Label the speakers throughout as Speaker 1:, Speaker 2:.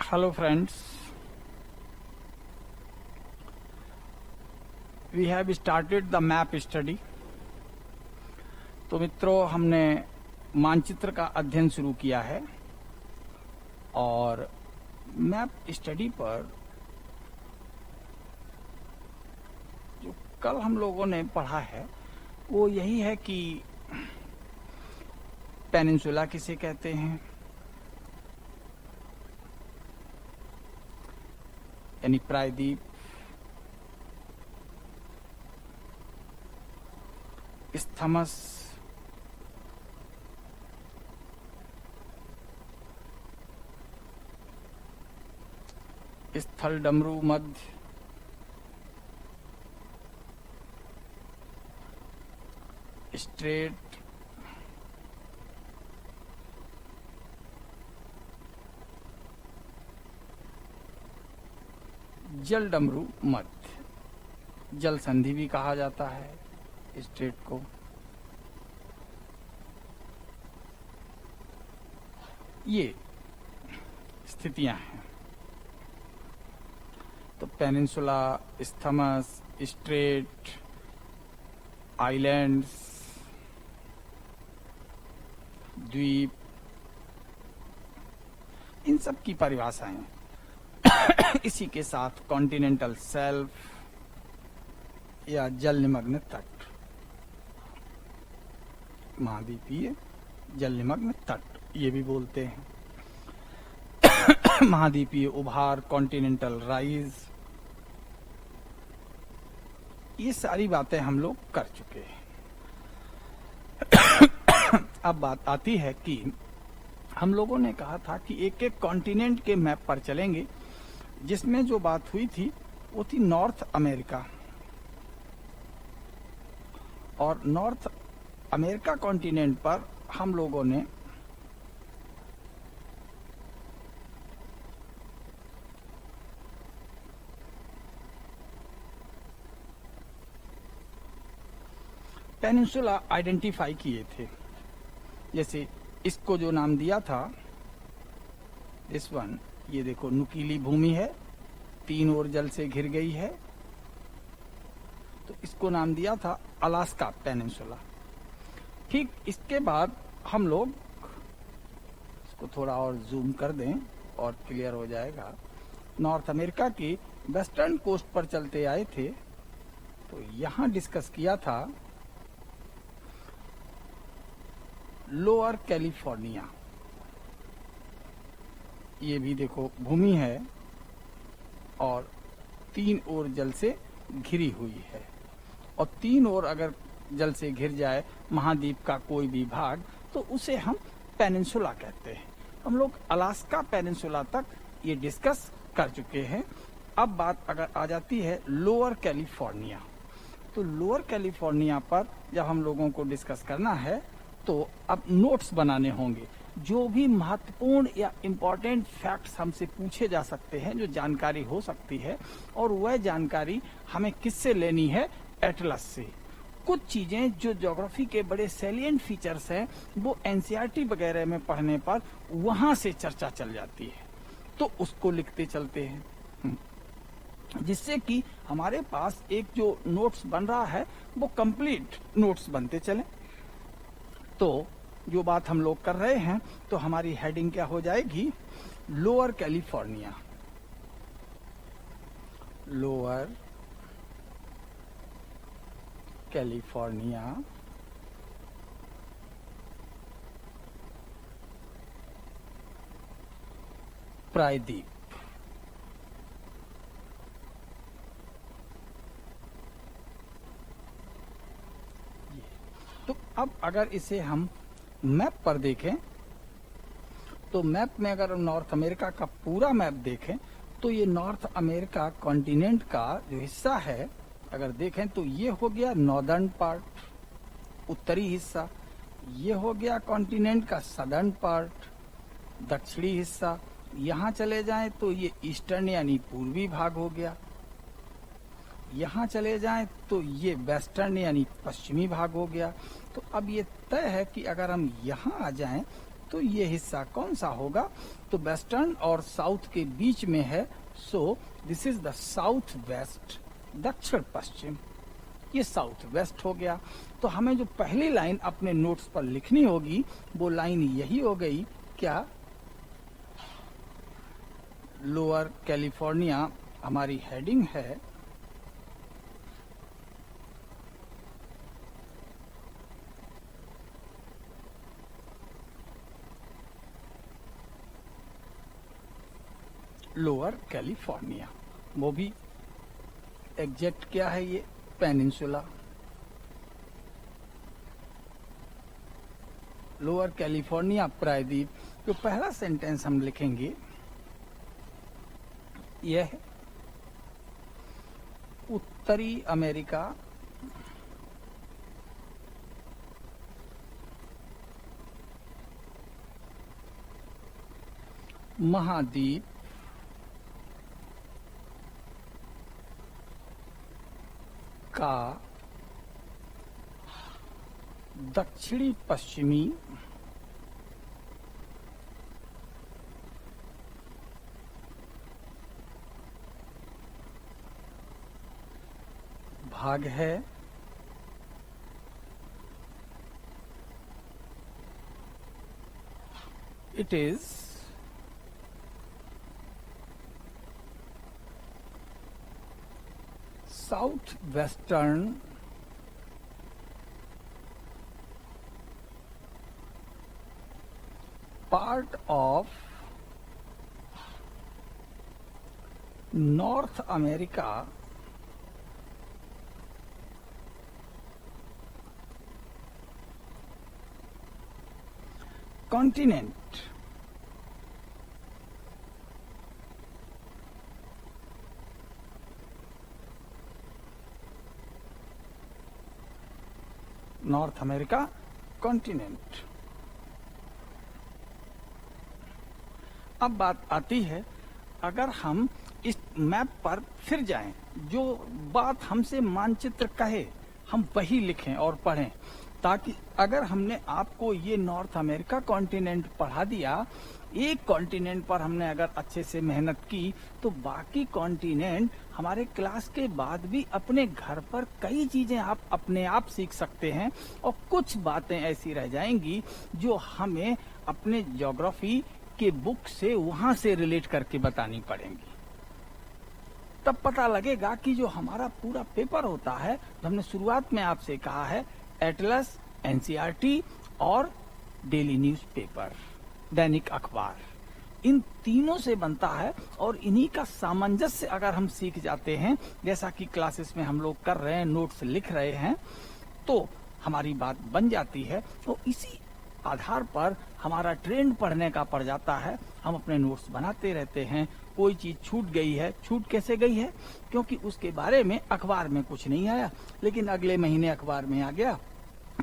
Speaker 1: Hello friends, we have started the map study। तो मित्रों, हमने मानचित्र का अध्ययन शुरू किया है और मैप स्टडी पर जो कल हम लोगों ने पढ़ा है वो यही है कि पेनिनसुला किसे कहते हैं, यानी प्रायद्वीप, इस्थमस, स्थल डमरू मध्य, स्ट्रेट, जल डमरू मध्य, जल संधि भी कहा जाता है स्ट्रेट को। ये स्थितियां हैं। तो पेनिनसुला, इस्थमस, स्ट्रेट, आइलैंड्स, द्वीप, इन सब की परिभाषाएं। इसी के साथ कॉन्टिनेंटल शेल्फ या जल निमग्न तट, महाद्वीपीय जल निमग्न तट ये भी बोलते हैं। महाद्वीपीय उभार, कॉन्टिनेंटल राइज, ये सारी बातें हम लोग कर चुके हैं। अब बात आती है कि हम लोगों ने कहा था कि एक एक कॉन्टिनेंट के मैप पर चलेंगे, जिसमें जो बात हुई थी वो थी नॉर्थ अमेरिका। और नॉर्थ अमेरिका कॉन्टिनेंट पर हम लोगों ने पेनिनसुला आइडेंटिफाई किए थे। जैसे इसको जो नाम दिया था, दिस वन, ये देखो नुकीली भूमि है, तीन ओर जल से घिर गई है, तो इसको नाम दिया था अलास्का पेनिनसुला। ठीक इसके बाद हम लोग इसको थोड़ा और जूम कर दें और क्लियर हो जाएगा। नॉर्थ अमेरिका की वेस्टर्न कोस्ट पर चलते आए थे, तो यहां डिस्कस किया था लोअर कैलिफोर्निया। ये भी देखो भूमि है और तीन ओर जल से घिरी हुई है। और तीन ओर अगर जल से घिर जाए महाद्वीप का कोई भी भाग, तो उसे हम पेनिनसुला कहते हैं। हम लोग अलास्का पेनिनसुला तक ये डिस्कस कर चुके हैं। अब बात अगर आ जाती है लोअर कैलिफोर्निया, तो लोअर कैलिफोर्निया पर जब हम लोगों को डिस्कस करना है तो अब नोट्स बनाने होंगे। जो भी महत्वपूर्ण या इम्पोर्टेंट फैक्ट्स हमसे पूछे जा सकते हैं, जो जानकारी हो सकती है, और वह जानकारी हमें किससे लेनी है? एटलस से। कुछ चीजें जो ज्योग्राफी के बड़े सैलिएंट फीचर्स हैं, वो एनसीईआरटी वगैरह में पढ़ने पर वहां से चर्चा चल जाती है, तो उसको लिखते चलते हैं, जिससे कि हमारे पास एक जो नोट्स बन रहा है वो कंप्लीट नोट्स बनते चले। तो जो बात हम लोग कर रहे हैं, तो हमारी हेडिंग क्या हो जाएगी? Lower California. लोअर कैलिफोर्निया प्रायद्वीप। तो अब अगर इसे हम मैप पर देखें, तो मैप में अगर नॉर्थ अमेरिका का पूरा मैप देखें, तो ये नॉर्थ अमेरिका कॉन्टिनेंट का जो हिस्सा है अगर देखें, तो ये हो गया नॉर्दर्न पार्ट, उत्तरी हिस्सा। ये हो गया कॉन्टिनेंट का सदर्न पार्ट, दक्षिणी हिस्सा। यहाँ चले जाएं तो ये ईस्टर्न यानी पूर्वी भाग हो गया। यहाँ चले जाएं तो ये वेस्टर्न यानी पश्चिमी भाग हो गया। तो अब ये तय है कि अगर हम यहाँ आ जाएं तो ये हिस्सा कौन सा होगा? तो वेस्टर्न और साउथ के बीच में है, so this is the south west, दक्षिण पश्चिम, ये साउथ वेस्ट हो गया। तो हमें जो पहली लाइन अपने नोट्स पर लिखनी होगी वो लाइन यही हो गई, क्या? लोअर कैलिफोर्निया हमारी हेडिंग है, लोअर कैलिफोर्निया, वो भी एग्जैक्ट क्या है? ये पेनिनसुला। लोअर कैलिफोर्निया प्रायद्वीप। जो पहला सेंटेंस हम लिखेंगे यह है, उत्तरी अमेरिका महाद्वीप का दक्षिणी पश्चिमी भाग है। It is south western part of North America continent। North America continent. अब बात आती है, अगर हम इस मैप पर फिर जाएं, जो बात हमसे मानचित्र कहे हम वही लिखें और पढ़ें, ताकि अगर हमने आपको ये नॉर्थ अमेरिका कॉन्टिनेंट पढ़ा दिया, एक कॉन्टिनेंट पर हमने अगर अच्छे से मेहनत की, तो बाकी कॉन्टिनेंट हमारे क्लास के बाद भी अपने घर पर कई चीजें आप अपने आप सीख सकते हैं, और कुछ बातें ऐसी रह जाएंगी जो हमें अपने ज्योग्राफी के बुक से वहां से रिलेट करके बतानी पड़ेंगी। तब पता लगेगा कि जो हमारा पूरा पेपर होता है, तो हमने शुरुआत में आपसे कहा है, एटलस, एनसीईआरटी और डेली न्यूज़पेपर, दैनिक अखबार, इन तीनों से बनता है। और इन्हीं का सामंजस्य अगर हम सीख जाते हैं, जैसा कि क्लासेस में हम लोग कर रहे हैं, नोट्स लिख रहे हैं, तो हमारी बात बन जाती है। तो इसी आधार पर हमारा ट्रेंड पढ़ने का पड़ जाता है। हम अपने नोट्स बनाते रहते हैं। कोई चीज छूट गई है, छूट कैसे गई है? क्योंकि उसके बारे में अखबार में कुछ नहीं आया, लेकिन अगले महीने अखबार में आ गया।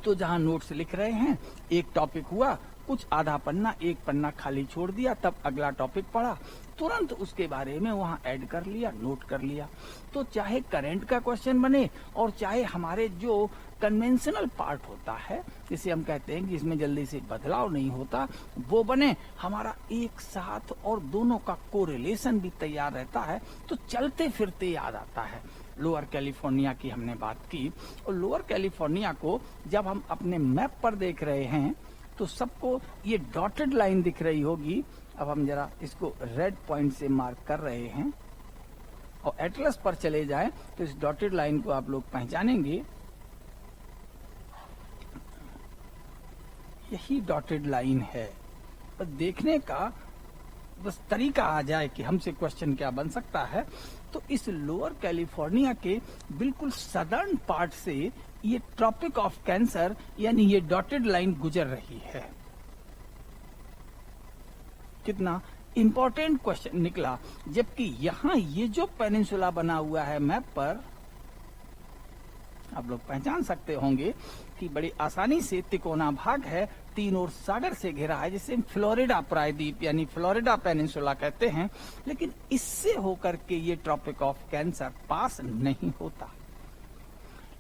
Speaker 1: तो जहां नोट्स लिख रहे हैं, एक टॉपिक हुआ, कुछ आधा पन्ना, एक पन्ना खाली छोड़ दिया, तब अगला टॉपिक पढ़ा, तुरंत उसके बारे में वहां ऐड कर लिया, नोट कर लिया। तो चाहे करंट का क्वेश्चन बने और चाहे हमारे जो कन्वेंशनल पार्ट होता है, जिसे हम कहते हैं कि इसमें जल्दी से बदलाव नहीं होता, वो बने, हमारा एक साथ और दोनों का कोरिलेशन भी तैयार रहता है, तो चलते फिरते याद आता है। लोअर कैलिफोर्निया की हमने बात की, और लोअर कैलिफोर्निया को जब हम अपने मैप पर देख रहे हैं तो सबको ये डॉटेड लाइन दिख रही होगी। अब हम जरा इसको रेड पॉइंट से मार्क कर रहे हैं, और एटलस पर चले जाएं तो इस डॉटेड लाइन को आप लोग पहचानेंगे। यही डॉटेड लाइन है। पर देखने का बस तरीका आ जाए कि हमसे क्वेश्चन क्या बन सकता है, तो इस लोअर कैलिफोर्निया के बिल्कुल सदर्न पार्ट से ये ट्रॉपिक ऑफ कैंसर यानी ये डॉटेड लाइन गुजर रही है। कितना इंपॉर्टेंट क्वेश्चन निकला। जबकि यहाँ ये जो पेनिनसुला बना हुआ है मैप पर, आप लोग पहचान सकते होंगे कि बड़ी आसानी से तिकोना भाग है, तीन ओर सागर से घिरा है, जिसे फ्लोरिडा प्रायद्वीप यानी फ्लोरिडा पेनिनसुला कहते हैं। लेकिन इससे होकर के ये ट्रॉपिक ऑफ कैंसर पास नहीं होता।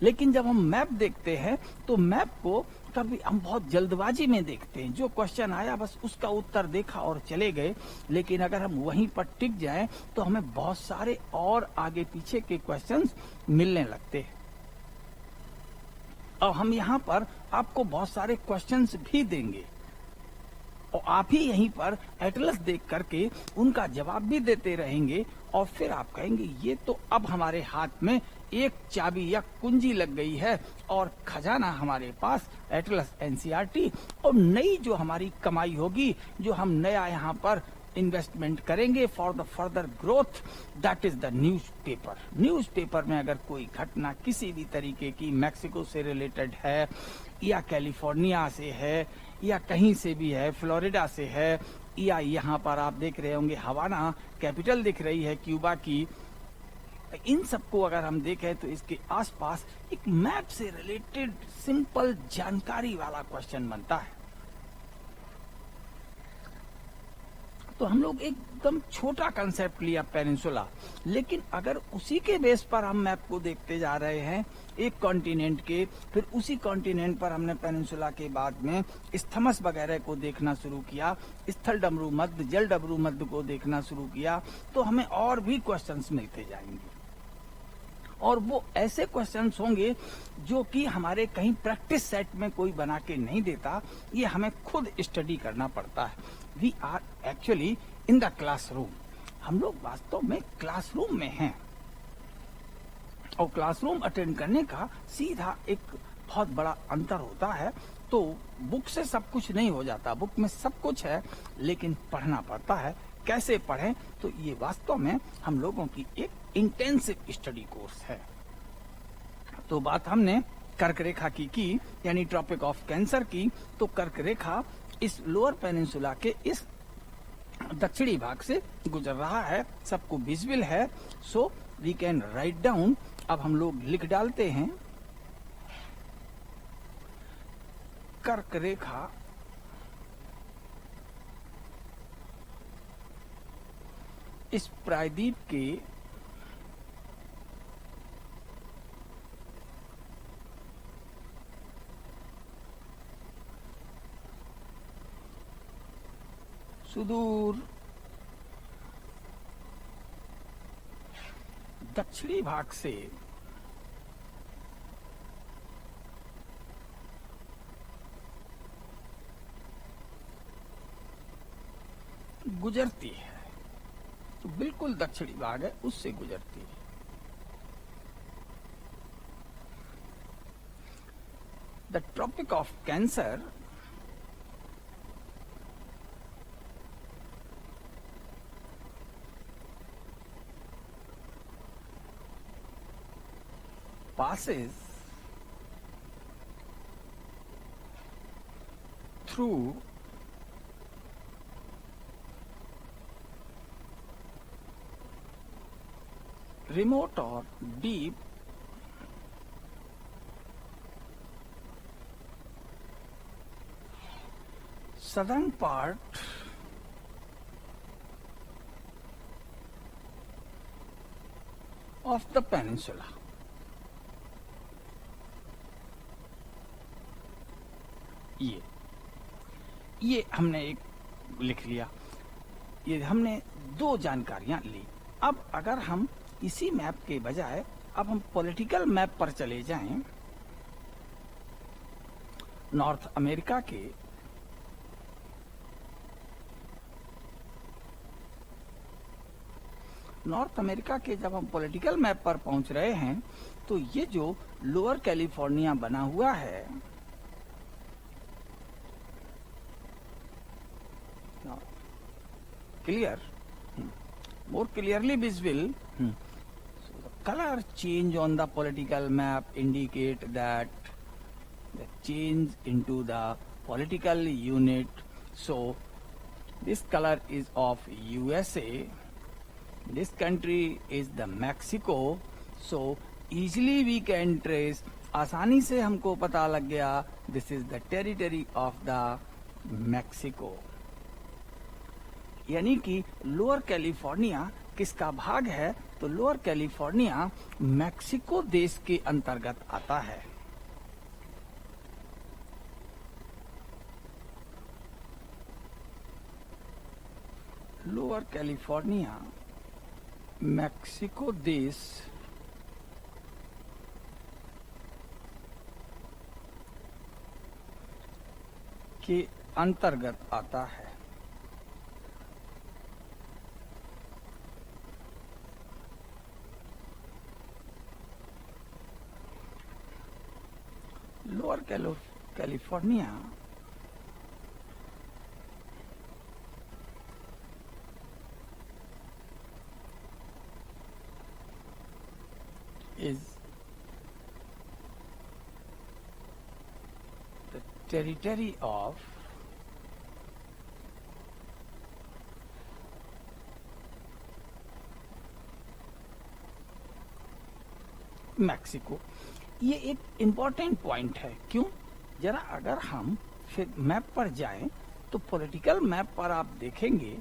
Speaker 1: लेकिन जब हम मैप देखते हैं तो मैप को कभी हम बहुत जल्दबाजी में देखते हैं, जो क्वेश्चन आया बस उसका उत्तर देखा और चले गए। लेकिन अगर हम वहीं पर टिक जाएं तो हमें बहुत सारे और आगे पीछे के क्वेश्चंस मिलने लगते हैं। और हम यहाँ पर आपको बहुत सारे क्वेश्चंस भी देंगे और आप ही यहीं पर एटलस देख करके उनका जवाब भी देते रहेंगे और फिर आप कहेंगे ये तो अब हमारे हाथ में एक चाबी या कुंजी लग गई है और खजाना हमारे पास एटलस एनसीईआरटी, और नई जो हमारी कमाई होगी, जो हम नया यहाँ पर इन्वेस्टमेंट करेंगे for the further growth, that is the newspaper. Newspaper में अगर कोई घटना किसी भी तरीके की मैक्सिको से रिलेटेड है या कैलिफोर्निया से है या कहीं से भी है, फ्लोरिडा से है, या यहाँ पर आप देख रहे होंगे हवाना कैपिटल दिख रही है क्यूबा की, इन सबको अगर हम देखें तो इसके आसपास एक मैप से रिलेटेड सिंपल जानकारी वाला क्वेश्चन बनता है। तो हम लोग एकदम छोटा कंसेप्ट लिया पेनिनसुला, लेकिन अगर उसी के बेस पर हम मैप को देखते जा रहे हैं एक कॉन्टिनेंट के, फिर उसी कॉन्टिनेंट पर हमने पेनिनसुला के बाद में स्थमस वगैरह को देखना शुरू किया, स्थल डमरू मध्य, जल डमरू मध्य को देखना शुरू किया, तो हमें और भी क्वेश्चंस मिलते जाएंगे। और वो ऐसे क्वेश्चंस होंगे जो कि हमारे कहीं प्रैक्टिस सेट में कोई बना के नहीं देता, ये हमें खुद स्टडी करना पड़ता है। We are actually in the classroom, हम लोग वास्तव में क्लासरूम में हैं। और क्लासरूम अटेंड करने का सीधा एक बहुत बड़ा अंतर होता है। तो बुक से सब कुछ नहीं हो जाता, बुक में सब कुछ है लेकिन पढ़ना पड़ता है। कैसे पढ़ें, तो ये वास्तव में हम लोगों की एक इंटेंसिव स्टडी कोर्स है। तो बात हमने कर्क रेखा की यानी ट्रॉपिक ऑफ कैंसर की। तो कर्क रेखा इस लोअर पेनिनसुला के इस दक्षिणी भाग से गुजर रहा है, सबको विजिबल है। So we can write down, अब हम लोग लिख डालते हैं कर्क रेखा इस प्रायद्वीप के सुदूर दक्षिणी भाग से गुजरती है। तो बिल्कुल दक्षिणी भाग है, उससे गुजरती है। The tropic of cancer passes through remote or deep southern part of the peninsula. ये हमने एक लिख लिया, ये हमने दो जानकारियां ली। अब अगर हम इसी मैप के बजाय अब हम पॉलिटिकल मैप पर चले जाएं, नॉर्थ अमेरिका के जब हम पॉलिटिकल मैप पर पहुंच रहे हैं तो ये जो लोअर कैलिफोर्निया बना हुआ है, clear, more clearly visible. So the color change on the political map indicate that the change into the political unit. So this color is of USA, this country is the Mexico. So easily we can trace, आसानी से हमको पता लग गया, this is the territory of the Mexico। यानी कि lower California किसका भाग है? तो लोअर कैलिफोर्निया मैक्सिको देश के अंतर्गत आता है। लोअर कैलिफोर्निया मैक्सिको देश के अंतर्गत आता है। Lower California is the territory of Mexico. ये एक इम्पॉर्टेंट पॉइंट है। क्यों? जरा अगर हम फिर मैप पर जाएं तो पॉलिटिकल मैप पर आप देखेंगे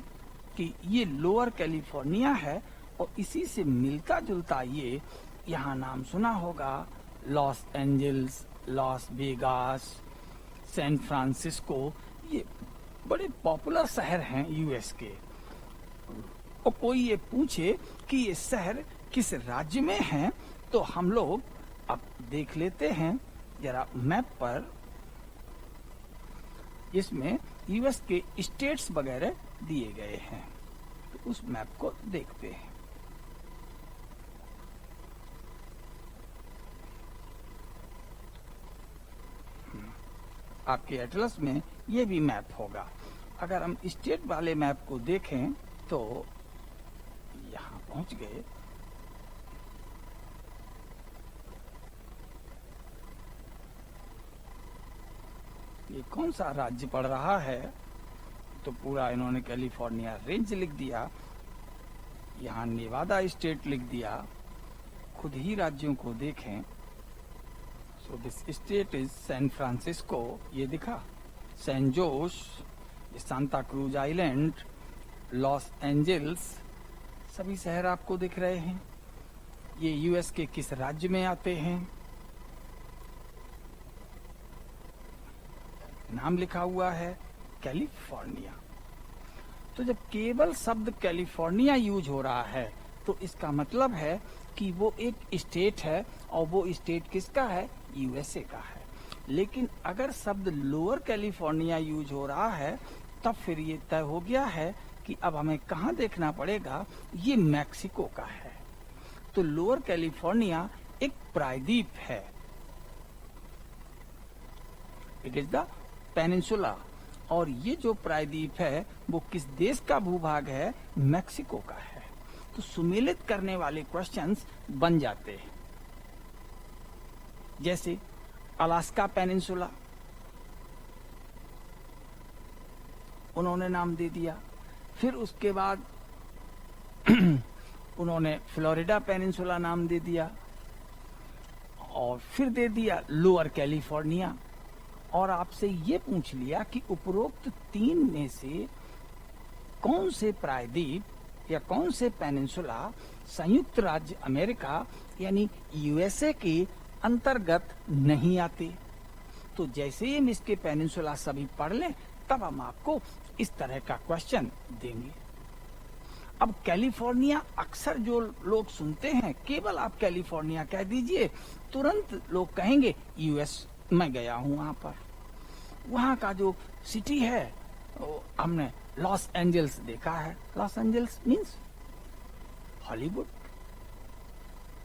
Speaker 1: कि ये लोअर कैलिफोर्निया है और इसी से मिलता जुलता ये यहाँ नाम सुना होगा Los Angeles, Las Vegas, San Francisco. ये बड़े पॉपुलर शहर हैं यूएस के। और कोई ये पूछे कि ये शहर किस राज्य में हैं, तो हम लोग अब देख लेते हैं जरा मैप पर। इसमें यूएस के स्टेट्स वगैरह दिए गए हैं, तो उस मैप को देखते हैं। आपके एटलस में ये भी मैप होगा। अगर हम स्टेट वाले मैप को देखें तो यहाँ पहुंच गए। ये कौन सा राज्य पड़ रहा है? तो पूरा इन्होंने कैलिफोर्निया रेंज लिख दिया, यहाँ नेवादा स्टेट लिख दिया। खुद ही राज्यों को देखें। So this state is San Francisco, ये दिखा, San Jose, Santa Cruz island, Los Angeles, सभी शहर आपको दिख रहे हैं। ये यूएस के किस राज्य में आते हैं? नाम लिखा हुआ है कैलिफोर्निया। तो जब केवल शब्द कैलिफोर्निया यूज हो रहा है तो इसका मतलब है कि वो एक स्टेट है और वो स्टेट किसका है? यूएसए का है। लेकिन अगर शब्द लोअर कैलिफोर्निया यूज हो रहा है तब फिर ये तय हो गया है कि अब हमें कहाँ देखना पड़ेगा? ये मैक्सिको का है। तो लोअर कैलिफोर्निया एक प्रायद्वीप है। It is the peninsula. और ये जो प्रायद्वीप है वो किस देश का भूभाग है? मैक्सिको का है। तो सुमेलित करने वाले क्वेश्चंस बन जाते हैं, जैसे अलास्का पेनिनसुला उन्होंने नाम दे दिया। फिर उसके बाद उन्होंने फ्लोरिडा पेनिनसुला नाम दे दिया और फिर दे दिया लोअर कैलिफोर्निया। और आपसे ये पूछ लिया कि उपरोक्त तीन में से कौन से प्रायद्वीप या कौन से पेनिनसुला संयुक्त राज्य अमेरिका यानी यूएसए के अंतर्गत नहीं आते। तो जैसे ही हम इसके पेनिनसुला सभी पढ़ लें तब हम आपको इस तरह का क्वेश्चन देंगे। अब कैलिफोर्निया अक्सर जो लोग सुनते हैं, केवल आप कैलिफोर्निया कह दीजिए, तुरंत लोग कहेंगे यूएस मैं गया हूं वहां पर। वहां का जो सिटी है हमने लॉस एंजल्स देखा है। Los Angeles means Hollywood.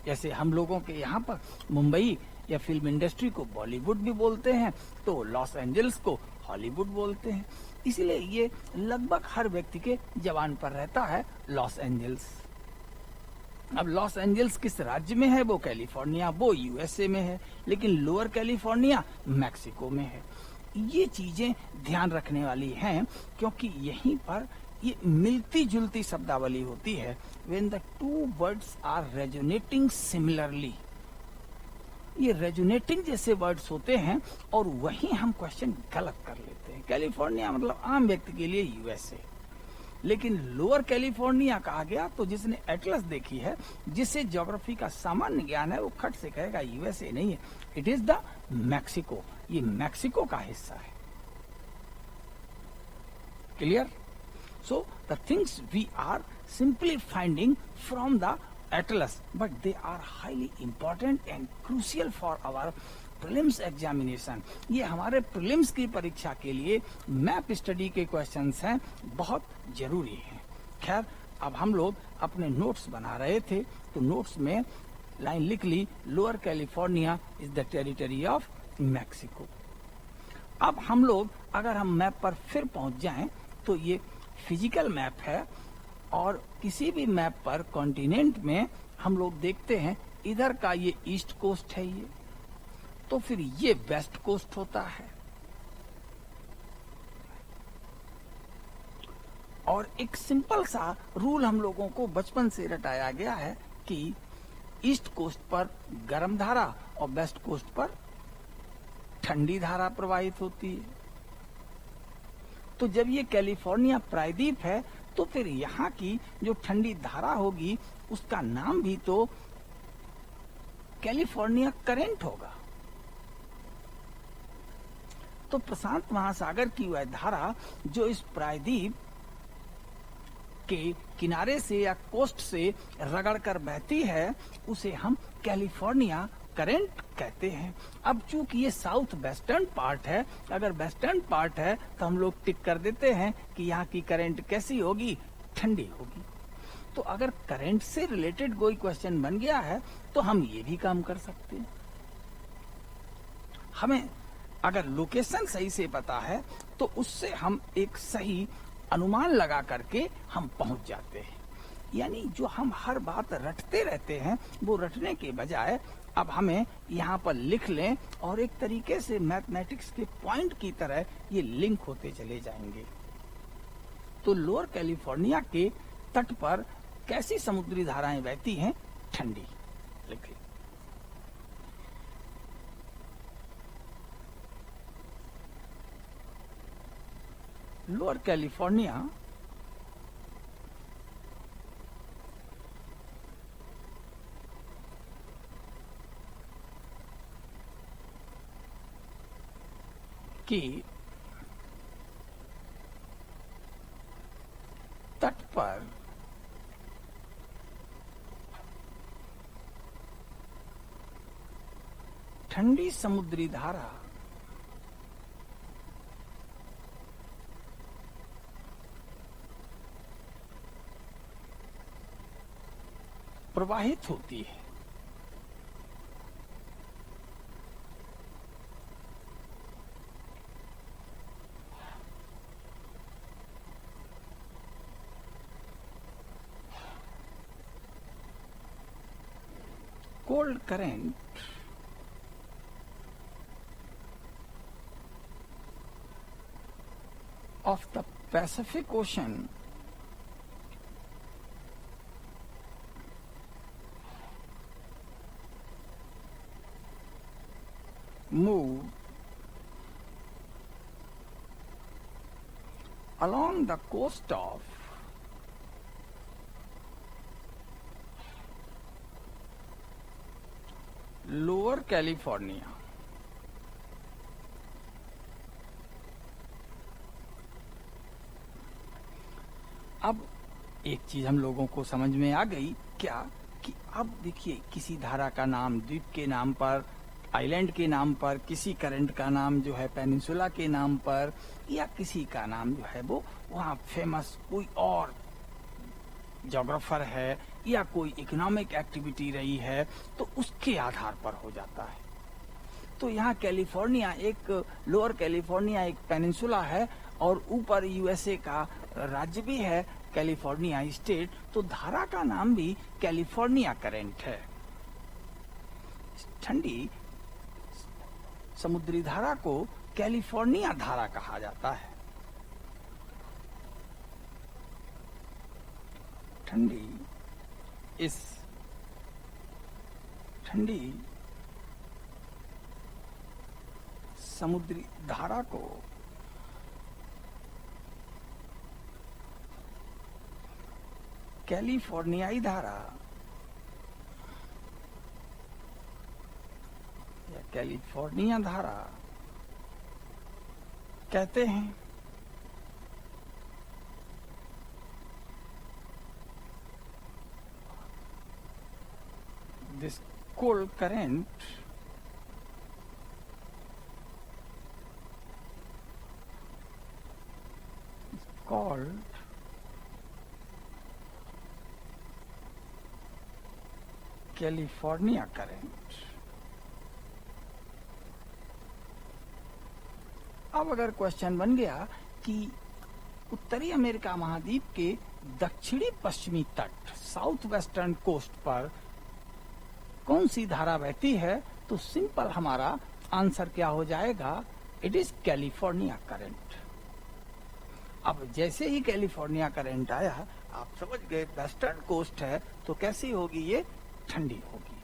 Speaker 1: जैसे हम लोगों के यहाँ पर मुंबई या फिल्म इंडस्ट्री को बॉलीवुड भी बोलते हैं, तो लॉस एंजल्स को हॉलीवुड बोलते हैं। इसलिए ये लगभग हर व्यक्ति के जबान पर रहता है लॉस एंजल्स। अब लॉस एंजल्स किस राज्य में है? वो कैलिफोर्निया, वो यूएसए में है, लेकिन लोअर कैलिफोर्निया मैक्सिको में है। ये चीजें ध्यान रखने वाली हैं क्योंकि यहीं पर ये मिलती जुलती शब्दावली होती है। When the two words are resonating similarly, ये रेजोनेटिंग जैसे वर्ड्स होते हैं और वहीं हम क्वेश्चन गलत कर लेते हैं। कैलिफोर्निया मतलब आम व्यक्ति के लिए यूएसए, लेकिन लोअर कैलिफोर्निया कहा गया तो जिसने एटलस देखी है, जिससे ज्योग्राफी का सामान्य ज्ञान है, वो खट से कहेगा यूएसए नहीं है, इट इज द मैक्सिको, ये मैक्सिको का हिस्सा है। Clear? So the things we are simply finding from the atlas, but they are highly important and crucial for our prelims examination. ये हमारे प्रीलिम्स की परीक्षा के लिए मैप स्टडी के क्वेश्चंस हैं, बहुत जरूरी हैं। खैर, अब हम लोग अपने नोट्स बना रहे थे, तो नोट्स में लाइन लिख ली, lower California is the territory of Mexico. अब हम लोग अगर हम मैप पर फिर पहुंच जाएं, तो ये फिजिकल मैप है, और किसी भी मैप पर कॉन्टिनेंट में हम लोग देखते हैं इधर का ये ईस्ट कोस्ट है, ये तो फिर ये वेस्ट कोस्ट होता है। और एक सिंपल सा रूल हम लोगों को बचपन से रटाया गया है कि ईस्ट कोस्ट पर गर्म धारा और वेस्ट कोस्ट पर ठंडी धारा प्रवाहित होती है। तो जब ये कैलिफोर्निया प्रायद्वीप है, तो फिर यहाँ की जो ठंडी धारा होगी उसका नाम भी तो कैलिफोर्निया करंट होगा। तो प्रशांत महासागर की वह धारा जो इस प्रायद्वीप के किनारे से या कोस्ट से रगड़कर बहती है, उसे हम कैलिफोर्निया करंट कहते हैं। अब चूंकि ये साउथ वेस्टर्न पार्ट है, अगर वेस्टर्न पार्ट है तो हम लोग टिक कर देते हैं कि यहाँ की करंट कैसी होगी, ठंडी होगी। तो अगर करंट से रिलेटेड कोई क्वेश्चन बन गया है तो हम ये भी काम कर सकते हैं। हमें अगर लोकेशन सही से पता है तो उससे हम एक सही अनुमान लगा करके हम पहुंच जाते हैं। यानी जो हम हर बात रटते रहते हैं, वो रटने के बजाय अब हमें यहाँ पर लिख लें और एक तरीके से मैथमेटिक्स के पॉइंट की तरह ये लिंक होते चले जाएंगे। तो लोअर कैलिफोर्निया के तट पर कैसी समुद्री धाराएं बहती हैं, ठंडी। लिखिए, लोअर कैलिफोर्निया की तट पर ठंडी समुद्री धारा प्रवाहित होती है। Cold current of the Pacific Ocean move along the coast of Lower California. अब एक चीज हम लोगों को समझ में आ गई क्या, कि अब देखिए किसी धारा का नाम द्वीप के नाम पर, आइलैंड के नाम पर, किसी करंट का नाम जो है पेनिनसुला के नाम पर, या किसी का नाम जो है वो वहाँ फेमस कोई और ज्योग्राफर है या कोई इकोनॉमिक एक्टिविटी रही है, तो उसके आधार पर हो जाता है। तो यहाँ कैलिफोर्निया एक, लोअर कैलिफोर्निया एक पेनिनसुला है और ऊपर यूएसए का राज्य भी है कैलिफोर्निया स्टेट, तो धारा का नाम भी कैलिफोर्निया करंट है। ठंडी समुद्री धारा को कैलिफोर्निया धारा कहा जाता है। ठंडी समुद्री धारा को कैलिफोर्नियाई धारा या कैलिफोर्निया धारा कहते हैं। This cold current is called California current. अब अगर क्वेश्चन बन गया कि उत्तरी अमेरिका महाद्वीप के दक्षिणी पश्चिमी तट साउथ वेस्टर्न कोस्ट पर कौन सी धारा बहती है, तो सिंपल हमारा आंसर क्या हो जाएगा, इट इज कैलिफोर्निया करंट। अब जैसे ही कैलिफोर्निया करंट आया आप समझ गए वेस्टर्न कोस्ट है तो कैसी होगी, ये ठंडी होगी।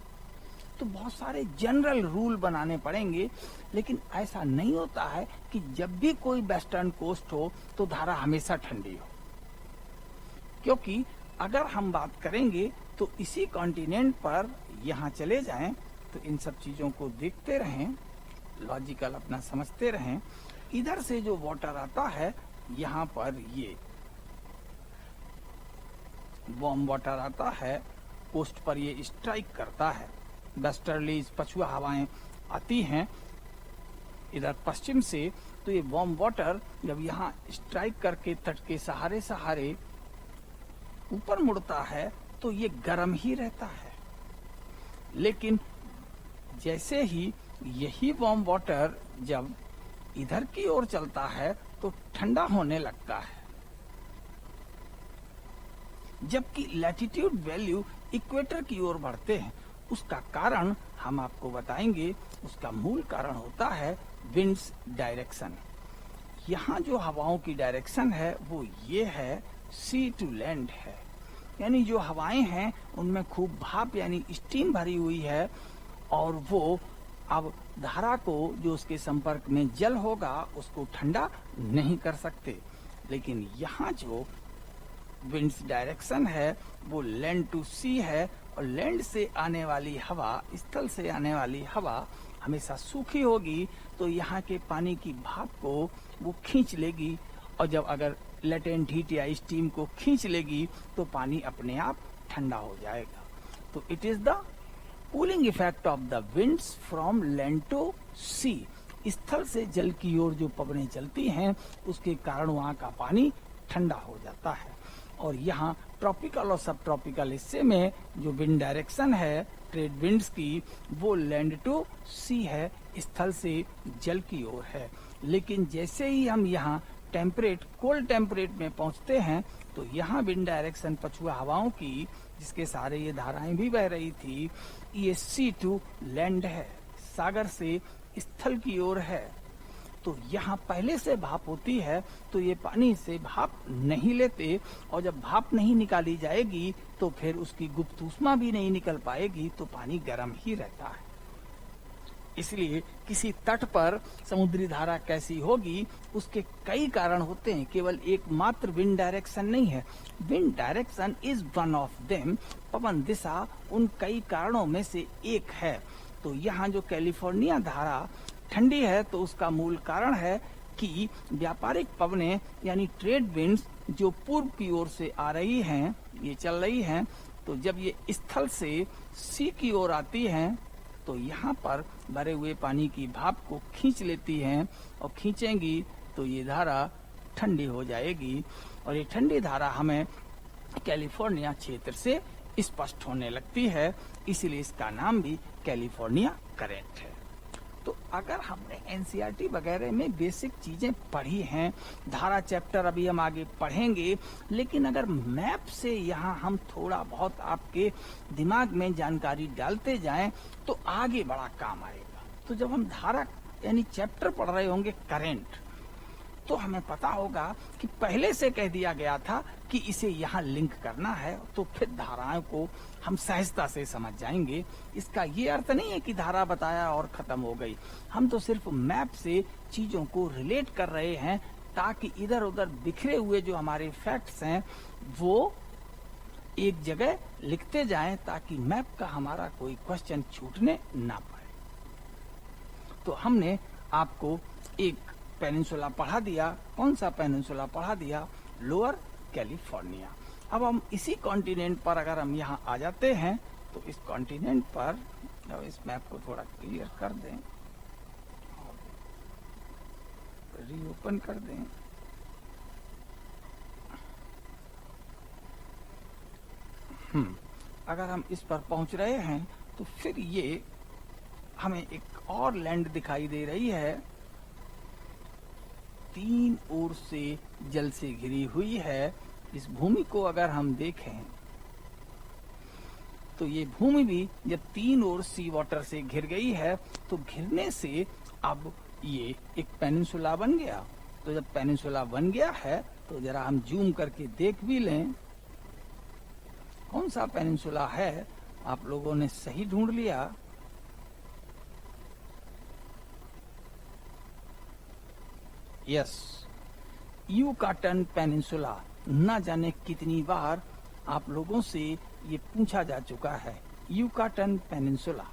Speaker 1: तो बहुत सारे जनरल रूल बनाने पड़ेंगे, लेकिन ऐसा नहीं होता है कि जब भी कोई वेस्टर्न कोस्ट हो तो धारा हमेशा ठंडी हो, क्योंकि अगर हम बात करेंगे तो इसी कॉन्टिनेंट पर यहाँ चले जाएं तो इन सब चीजों को देखते रहें, लॉजिकल अपना समझते रहें। इधर से जो वाटर आता है यहाँ पर ये वार्म वाटर आता है, कोस्ट पर ये स्ट्राइक करता है, वेस्टर्लीज पछुआ हवाएं आती हैं इधर पश्चिम से, तो ये वार्म वाटर जब यहाँ स्ट्राइक करके तट के सहारे सहारे ऊपर मुड़ता है तो ये गर्म ही रहता है। लेकिन जैसे ही यही वार्म वाटर जब इधर की ओर चलता है तो ठंडा होने लगता है, जबकि लैटिट्यूड वैल्यू इक्वेटर की ओर बढ़ते हैं। उसका कारण हम आपको बताएंगे, उसका मूल कारण होता है विंड्स डायरेक्शन। यहाँ जो हवाओं की डायरेक्शन है वो ये है, सी टू लैंड है, यानी जो हवाएं हैं उनमें खूब भाप यानी स्टीम भरी हुई है, और वो अब धारा को जो उसके संपर्क में जल होगा उसको ठंडा नहीं कर सकते। लेकिन यहाँ जो विंड्स डायरेक्शन है वो लैंड टू सी है, और लैंड से आने वाली हवा, स्थल से आने वाली हवा हमेशा सूखी होगी, तो यहाँ के पानी की भाप को वो खींच लेगी, और जब अगर लेटेंट हीट या स्टीम को खींच लेगी तो पानी अपने आप ठंडा हो जाएगा। तो it is the cooling effect of the winds from land to sea. स्थल से जल की ओर जो पवनें चलती हैं उसके कारण वहाँ का पानी ठंडा हो जाता है। और यहाँ ट्रॉपिकल और सब ट्रॉपिकल हिस्से में जो विंड डायरेक्शन है ट्रेड विंड्स की, वो लैंड टू सी है, स्थल से जल की ओर है। लेकिन जैसे ही हम यहाँ टेम्परेट कोल्ड टेम्परेट में पहुंचते हैं तो यहाँ विंड डायरेक्शन पछुआ हवाओं की, जिसके सारे ये धाराएं भी बह रही थी, ये सी टू लैंड है, सागर से स्थल की ओर है। तो यहाँ पहले से भाप होती है तो ये पानी से भाप नहीं लेते, और जब भाप नहीं निकाली जाएगी तो फिर उसकी गुप्त ऊष्मा भी नहीं निकल पाएगी, तो पानी गर्म ही रहता है। इसलिए किसी तट पर समुद्री धारा कैसी होगी उसके कई कारण होते हैं, केवल एकमात्र विंड डायरेक्शन नहीं है। Wind direction is one of them, पवन दिशा उन कई कारणों में से एक है। तो यहाँ जो कैलिफोर्निया धारा ठंडी है तो उसका मूल कारण है कि व्यापारिक पवनें यानी ट्रेड विंड्स जो पूर्व की ओर से आ रही हैं, ये चल रही हैं, तो जब ये स्थल से सी की ओर आती हैं तो यहाँ पर भरे हुए पानी की भाप को खींच लेती हैं, और खींचेंगी तो ये धारा ठंडी हो जाएगी, और ये ठंडी धारा हमें कैलिफोर्निया क्षेत्र से स्पष्ट होने लगती है, इसीलिए इसका नाम भी कैलिफोर्निया करंट है। तो अगर हमने एनसीईआरटी वगैरह में बेसिक चीजें पढ़ी हैं, धारा चैप्टर अभी हम आगे पढ़ेंगे, लेकिन अगर मैप से यहाँ हम थोड़ा बहुत आपके दिमाग में जानकारी डालते जाएं तो आगे बड़ा काम आएगा। तो जब हम धारा यानी चैप्टर पढ़ रहे होंगे करंट, तो हमें पता होगा कि पहले से कह दिया गया था कि इसे यहाँ लिंक करना है, तो फिर धाराओं को हम सहजता से समझ जाएंगे। इसका ये अर्थ नहीं है कि धारा बताया और खत्म हो गई, हम तो सिर्फ मैप से चीजों को रिलेट कर रहे हैं, ताकि इधर उधर बिखरे हुए जो हमारे फैक्ट्स हैं वो एक जगह लिखते जाएं ताकि मैप का हमारा कोई क्वेश्चन छूटने ना पाए। तो हमने आपको एक पेनिनसुला पढ़ा दिया। कौन सा पेनिनसुला पढ़ा दिया? Lower California. अब हम इसी कॉन्टिनेंट पर अगर हम यहाँ आ जाते हैं तो इस कॉन्टिनेंट पर, इस मैप को थोड़ा क्लियर कर दें, रीओपन कर दें। अगर हम इस पर पहुंच रहे हैं तो फिर ये हमें एक और लैंड दिखाई दे रही है, तीन ओर से जल से घिरी हुई है। इस भूमि को अगर हम देखें तो ये भूमि भी जब तीन ओर सी वाटर से घिर गई है तो घिरने से अब ये एक पेनिनसुला बन गया। तो जब पेनिनसुला बन गया है तो जरा हम जूम करके देख भी लें कौन सा पेनिनसुला है। आप लोगों ने सही ढूंढ लिया। Yes, Yucatan peninsula. न जाने कितनी बार आप लोगों से ये पूछा जा चुका है, युकाटन पेनिनसुला।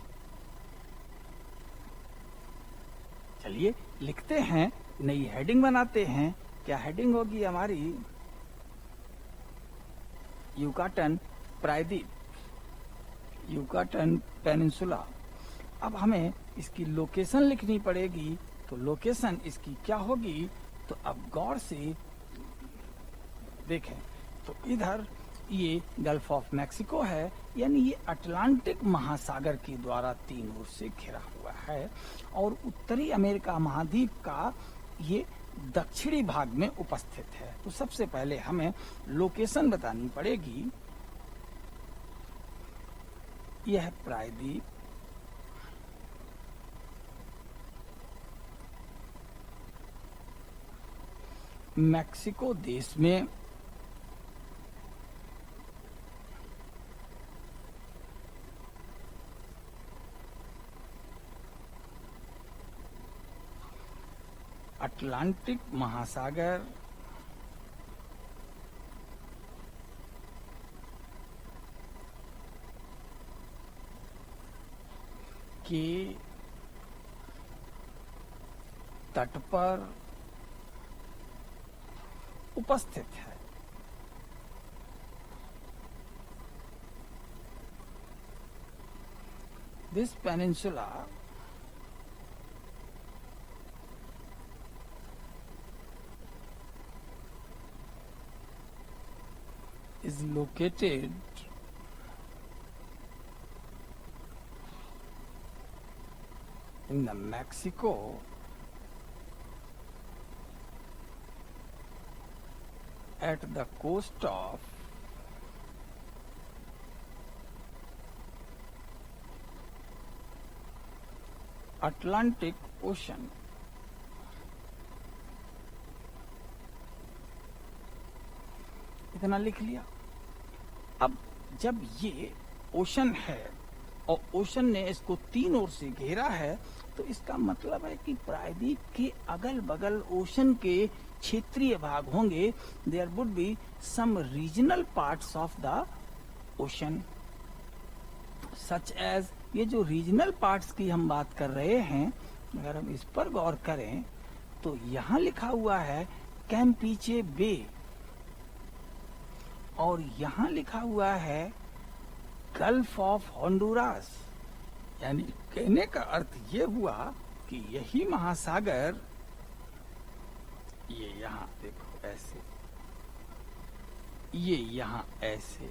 Speaker 1: चलिए लिखते हैं, नई हेडिंग बनाते हैं। क्या हेडिंग होगी हमारी? युकाटन प्रायद्वीप, युकाटन पेनिनसुला। अब हमें इसकी लोकेशन लिखनी पड़ेगी। तो लोकेशन इसकी क्या होगी? तो अब गौर से देखें तो इधर ये गल्फ ऑफ मैक्सिको है, यानी ये अटलांटिक महासागर के द्वारा तीन ओर से घिरा हुआ है। और उत्तरी अमेरिका महाद्वीप का ये दक्षिणी भाग में उपस्थित है। तो सबसे पहले हमें लोकेशन बतानी पड़ेगी। यह प्रायद्वीप, मैक्सिको देश में अटलांटिक महासागर के तट पर उपस्थित है। This peninsula is located in the Mexico at the coast of Atlantic Ocean. इतना लिख लिया। अब जब ये ओशन है और ओशन ने इसको तीन ओर से घेरा है तो इसका मतलब है कि प्रायद्वीप के अगल बगल ओशन के क्षेत्रीय भाग होंगे। There would be some regional parts of the ocean such as, ये जो रीजनल पार्ट्स की हम बात कर रहे हैं, अगर हम इस पर गौर करें तो यहां लिखा हुआ है कैम्पीचे बे और यहां लिखा हुआ है गल्फ ऑफ होंडुरास। यानी कहने का अर्थ ये हुआ कि यही महासागर, ये यहां देखो ऐसे, ये यहां ऐसे।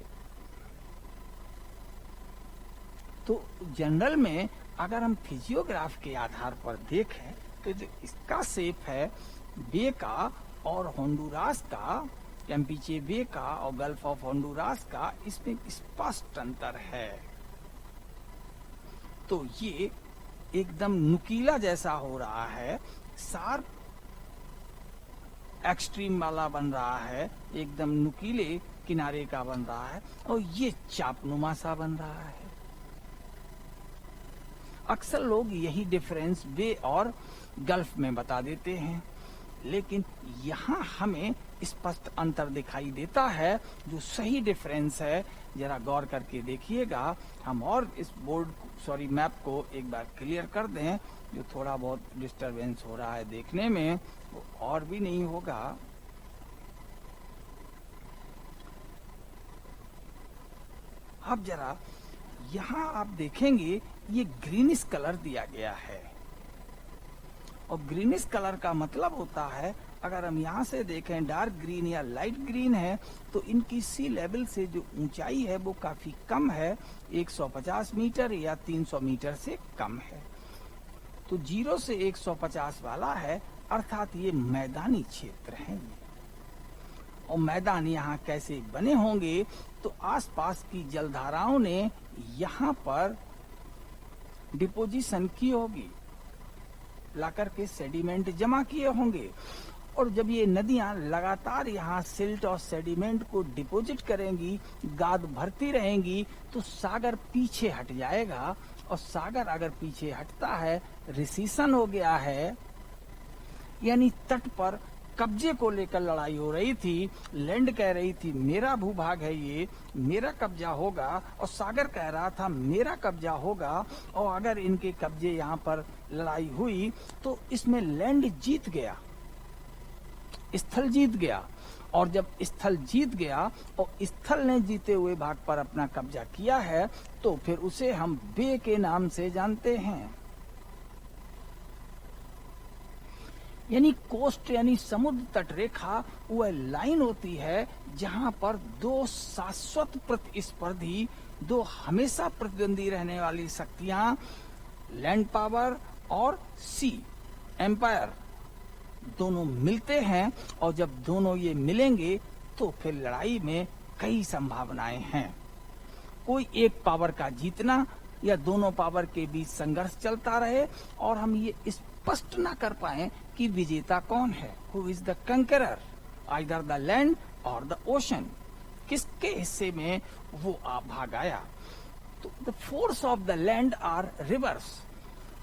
Speaker 1: तो जनरल में अगर हम फिजियोग्राफ के आधार पर देखें तो जो इसका शेप है बे का और होंडुरास का, कैम्पीचे बे का और गल्फ ऑफ होंडुरास का, इसमें स्पष्ट अंतर है। तो ये एकदम नुकीला जैसा हो रहा है, शार्प एक्सट्रीम वाला बन रहा है, एकदम नुकीले किनारे का बन रहा है, और ये चापनुमा सा बन रहा है। अक्सर लोग यही डिफरेंस बे और गल्फ में बता देते हैं, लेकिन यहाँ हमें स्पष्ट अंतर दिखाई देता है। जो सही डिफरेंस है जरा गौर करके देखिएगा। हम और इस मैप को एक बार क्लियर कर दें। जो थोड़ा बहुत डिस्टरबेंस हो रहा है देखने में वो और भी नहीं होगा। अब जरा यहाँ आप देखेंगे ये ग्रीनिश कलर दिया गया है, और ग्रीनिश कलर का मतलब होता है, अगर हम यहाँ से देखें डार्क ग्रीन या लाइट ग्रीन है तो इनकी सी लेवल से जो ऊंचाई है वो काफी कम है, 150 मीटर या 300 मीटर से कम है। तो 0 से 150 वाला है, अर्थात ये मैदानी क्षेत्र है। और मैदान यहाँ कैसे बने होंगे, तो आसपास की जलधाराओं ने यहाँ पर डिपोजिशन की होगी, लाकर के सेडिमेंट जमा किए होंगे, और जब ये नदियां लगातार यहाँ सिल्ट और सेडिमेंट को डिपोजिट करेंगी, गाद भरती रहेंगी, तो सागर पीछे हट जाएगा। और सागर अगर पीछे हटता है, रिसीशन हो गया है, यानी तट पर कब्जे को लेकर लड़ाई हो रही थी। लैंड कह रही थी मेरा भूभाग है, ये मेरा कब्जा होगा, और सागर कह रहा था मेरा कब्जा होगा। और अगर इनके कब्जे यहाँ पर लड़ाई हुई तो इसमें लैंड जीत गया, स्थल जीत गया। और जब स्थल जीत गया और स्थल ने जीते हुए भाग पर अपना कब्जा किया है, तो फिर उसे हम बे के नाम से जानते हैं। यानी कोस्ट यानी समुद्र तट रेखा वह लाइन होती है जहां पर दो शाश्वत प्रतिस्पर्धी, दो हमेशा प्रतिद्वंदी रहने वाली शक्तियां, लैंड पावर और सी एम्पायर, दोनों मिलते हैं। और जब दोनों ये मिलेंगे तो फिर लड़ाई में कई संभावनाएं हैं। कोई एक पावर का जीतना या दोनों पावर के बीच संघर्ष चलता रहे और हम ये स्पष्ट ना कर पाए कि विजेता कौन है, who is the conqueror, either the land और द ओशन, किसके हिस्से में वो भाग आया। तो the force of the land are rivers.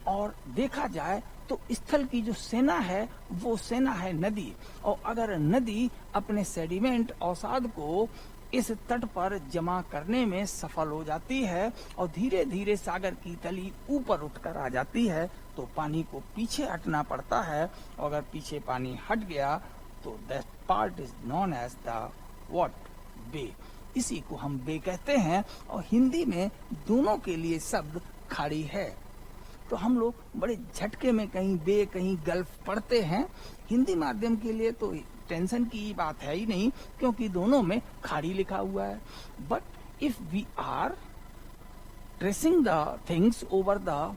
Speaker 1: और देखा जाए तो स्थल की जो सेना है वो सेना है नदी। और अगर नदी अपने सेडिमेंट अवसाद को इस तट पर जमा करने में सफल हो जाती है और धीरे धीरे सागर की तली ऊपर उठकर आ जाती है, तो पानी को पीछे हटना पड़ता है। और अगर पीछे पानी हट गया तो that part is known as the what, bay. इसी को हम बे कहते हैं। और हिंदी में दोनों के लिए शब्द खाड़ी है। तो हम लोग बड़े झटके में कहीं बे कहीं गल्फ पढ़ते हैं। हिंदी माध्यम के लिए तो टेंशन की बात है ही नहीं, क्योंकि दोनों में खाड़ी लिखा हुआ है। But if we are tracing the things over the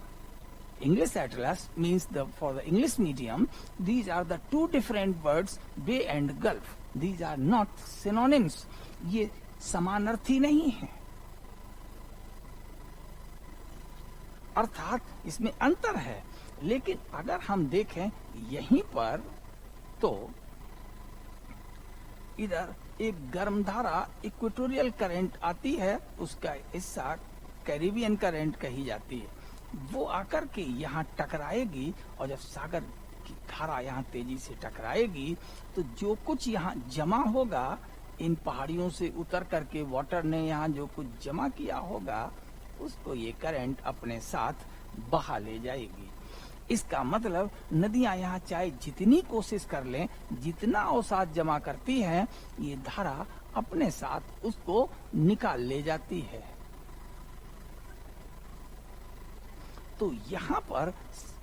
Speaker 1: English atlas, means for the English medium, these are the two different words, bay and gulf. These are not synonyms. ये समानार्थी नहीं है, अर्थात इसमें अंतर है। लेकिन अगर हम देखें यहीं पर तो इधर एक गर्म धारा इक्वेटोरियल करंट आती है, उसका हिस्सा कैरिबियन करंट कही जाती है। वो आकर के यहाँ टकराएगी और जब सागर की धारा यहाँ तेजी से टकराएगी तो जो कुछ यहाँ जमा होगा, इन पहाड़ियों से उतर करके वाटर ने यहाँ जो कुछ जमा किया होगा उसको ये करंट अपने साथ बहा ले जाएगी। इसका मतलब नदियां यहाँ चाहे जितनी कोशिश कर लें, जितना अवसाद जमा करती हैं, ये धारा अपने साथ उसको निकाल ले जाती है। तो यहाँ पर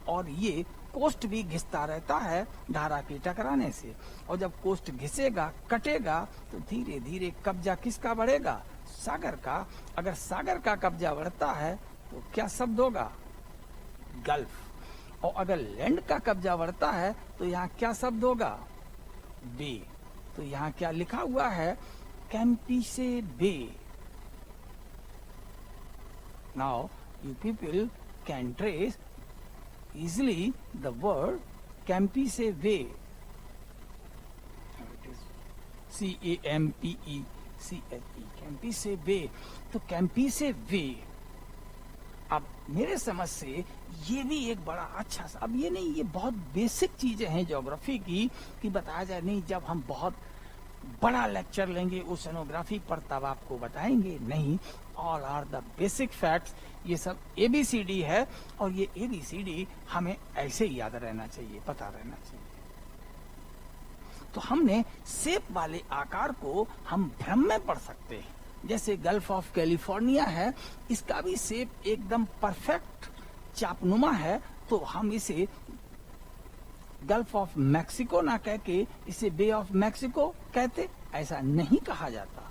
Speaker 1: और ये कोस्ट भी घिसता रहता है धारा के टकराने से। और जब कोस्ट घिसेगा, कटेगा, तो धीरे धीरे कब्जा किसका बढ़ेगा? सागर का। अगर सागर का कब्जा बढ़ता है तो क्या शब्द होगा? गल्फ। और अगर लैंड का कब्जा बढ़ता है तो यहाँ क्या शब्द होगा? बे। तो यहाँ क्या लिखा हुआ है? Campeche bay. Now you people can trace easily the word Campese Bay. It is Campece, Campese Bay. तो कैंपीसे वे, अब मेरे समझ से ये भी एक बड़ा अच्छा अब ये नहीं, ये बहुत बेसिक चीजें हैं ज्योग्राफी की कि बताया जाए। नहीं, जब हम बहुत बड़ा लेक्चर लेंगे ओशनोग्राफी पर तब आपको बताएंगे, नहीं, all are the basic facts. ये सब एबीसीडी है और ये एबीसीडी हमें ऐसे ही याद रहना चाहिए, पता रहना चाहिए। तो हमने शेप वाले आकार को हम भ्रम में पढ़ सकते हैं, जैसे गल्फ ऑफ कैलिफोर्निया है, इसका भी शेप एकदम परफेक्ट चापनुमा है, तो हम इसे गल्फ ऑफ मैक्सिको ना कह के इसे बे ऑफ मैक्सिको कहते, ऐसा नहीं कहा जाता,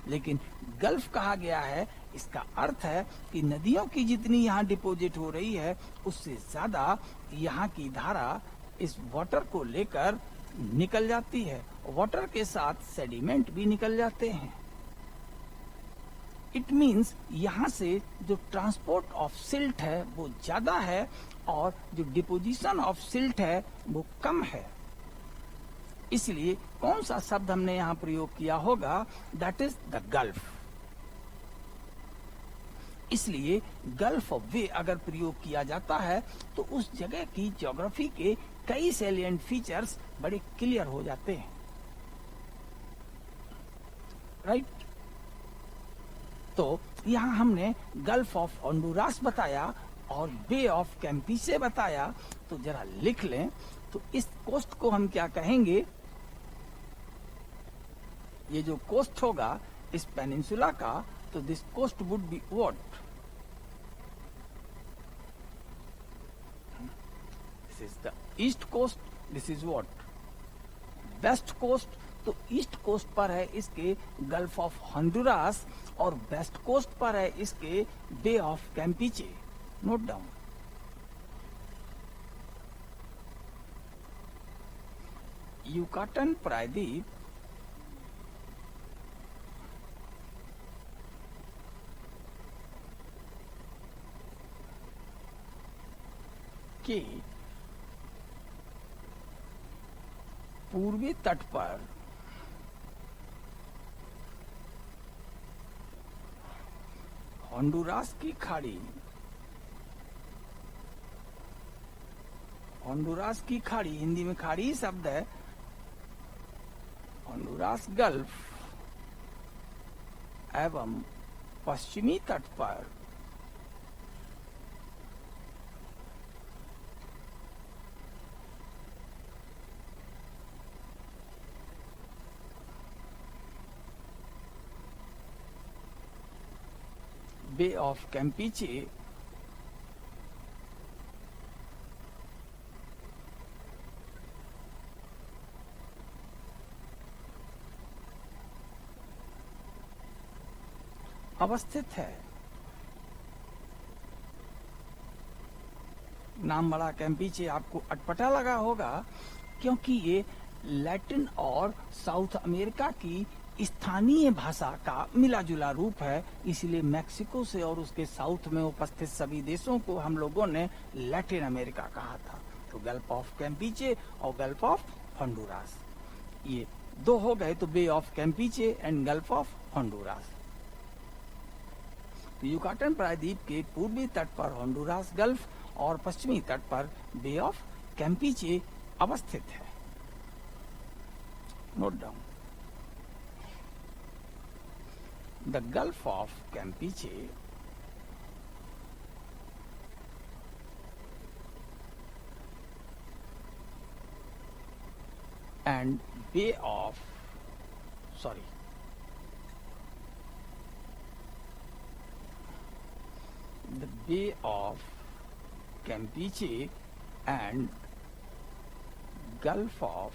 Speaker 1: लेकिन गल्फ कहा गया है। इसका अर्थ है कि नदियों की जितनी यहाँ डिपोजिट हो रही है उससे ज्यादा यहाँ की धारा इस वाटर को लेकर निकल जाती है, वाटर के साथ सेडिमेंट भी निकल जाते हैं। इट मीन्स यहाँ से जो ट्रांसपोर्ट ऑफ सिल्ट है वो ज्यादा है और जो डिपोजिशन ऑफ सिल्ट है वो कम है। इसलिए कौन सा शब्द हमने यहाँ प्रयोग किया होगा, दैट इज द गल्फ। इसलिए गल्फ ऑफ वे अगर प्रयोग किया जाता है तो उस जगह की ज्योग्राफी के कई सैलिएंट फीचर्स बड़े क्लियर हो जाते हैं, राइट। तो यहाँ हमने गल्फ ऑफ होंडुरास बताया और बे ऑफ कैम्पीसे बताया, तो जरा लिख लें। तो इस कोस्ट को हम क्या कहेंगे, ये जो कोस्ट होगा इस पेनिनसुला का, तो this coast would be what, this is the east coast, this is what west coast. तो ईस्ट कोस्ट पर है इसके गल्फ ऑफ होंडुरास और वेस्ट कोस्ट पर है इसके bay of Campeche. Note down. Yucatan प्रायद्वीप के पूर्वी तट पर होंडुरास की खाड़ी, होंडुरास की खाड़ी, हिंदी में खाड़ी ही शब्द है, होंडुरास गल्फ एवं पश्चिमी तट पर बे ऑफ कैम्पीचे अवस्थित है। नाम बड़ा कैम्पीचे आपको अटपटा लगा होगा क्योंकि ये लैटिन और साउथ अमेरिका की स्थानीय भाषा का मिला जुला रूप है, इसलिए मैक्सिको से और उसके साउथ में उपस्थित सभी देशों को हम लोगों ने लैटिन अमेरिका कहा था। तो गल्फ ऑफ कैम्पीचे और गल्फ ऑफ होंडुरास ये दो हो गए, तो bay of Campeche and gulf of Honduras. Yucatan प्रायद्वीप के पूर्वी तट पर होंडुरास गल्फ और पश्चिमी तट पर बे ऑफ कैम्पीचे अवस्थित है। Note down. The gulf of Campeche and Bay of the Bay of Campeche and Gulf of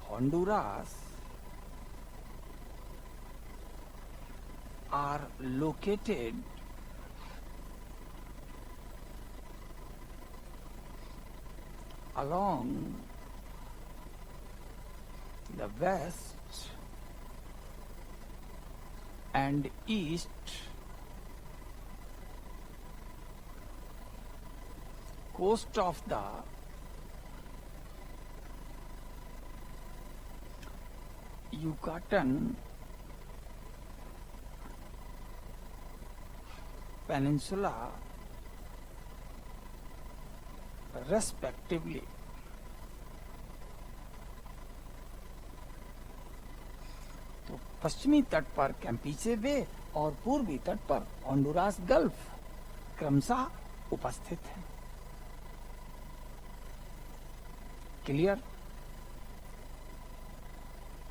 Speaker 1: Honduras are located along the west and east coast of the Yucatan Peninsula respectively. पश्चिमी तट पर कैंपीचे बे और पूर्वी तट पर Honduras gulf क्रमशः उपस्थित है। क्लियर?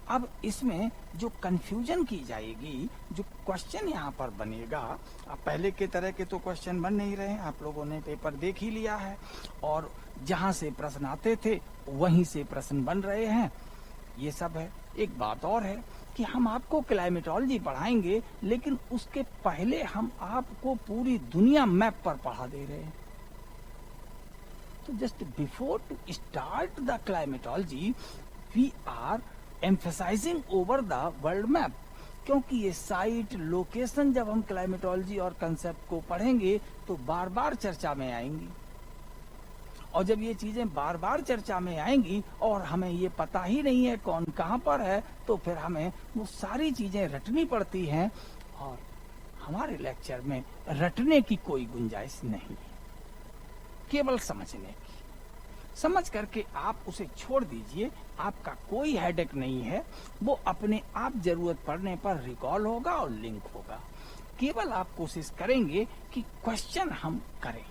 Speaker 1: अब इसमें जो कंफ्यूजन की जाएगी, जो क्वेश्चन यहाँ पर बनेगा, अब पहले के तरह के तो क्वेश्चन बन नहीं रहे, आप लोगों ने पेपर देख ही लिया है और जहां से प्रश्न आते थे वहीं से प्रश्न बन रहे हैं, ये सब है। एक बात और है कि हम आपको क्लाइमेटोलॉजी पढ़ाएंगे, लेकिन उसके पहले हम आपको पूरी दुनिया मैप पर पढ़ा दे रहे हैं। तो just before to start the climatology we are emphasising over the world map, क्योंकि ये साइट लोकेशन जब हम क्लाइमेटोलॉजी और कंसेप्ट को पढ़ेंगे तो बार बार चर्चा में आएंगी, और जब ये चीजें बार बार चर्चा में आएंगी और हमें ये पता ही नहीं है कौन कहाँ पर है, तो फिर हमें वो सारी चीजें रटनी पड़ती हैं, और हमारे लेक्चर में रटने की कोई गुंजाइश नहीं है, केवल समझने की। समझ करके आप उसे छोड़ दीजिए, आपका कोई हेडेक नहीं है, वो अपने आप जरूरत पड़ने पर रिकॉल होगा और लिंक होगा। केवल आप कोशिश करेंगे कि क्वेश्चन हम करें,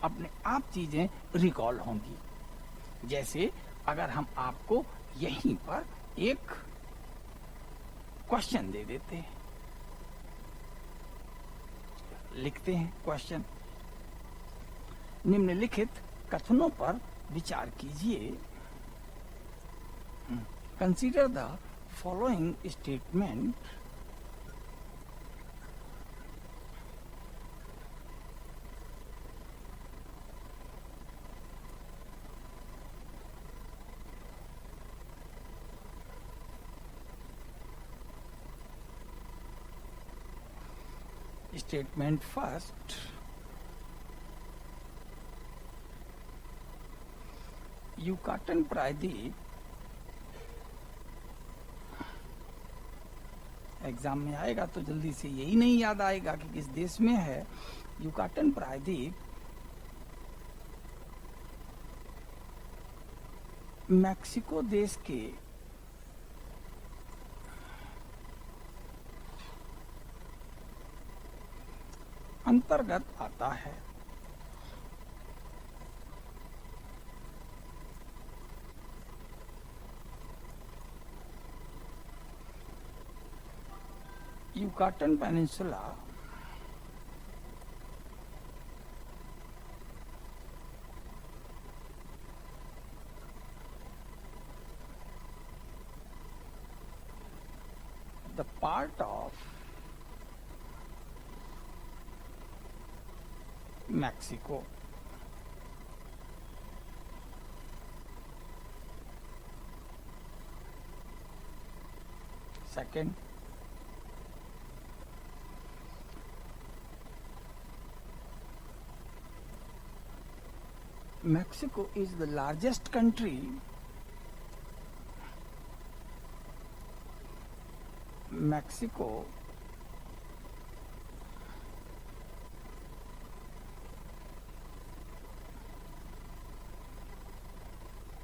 Speaker 1: अपने आप चीजें रिकॉल होंगी। जैसे अगर हम आपको यहीं पर एक क्वेश्चन दे देते हैं, लिखते हैं क्वेश्चन, निम्नलिखित कथनों पर विचार कीजिए। Consider the following statement statement first, Yucatan प्रायद्वीप एग्जाम में आएगा तो जल्दी से यही नहीं याद आएगा कि किस देश में है। युकाटन प्रायद्वीप मैक्सिको देश के अंतर्गत आता है। Yucatan Peninsula the part of Mexico. Second, Mexico is the largest country Mexico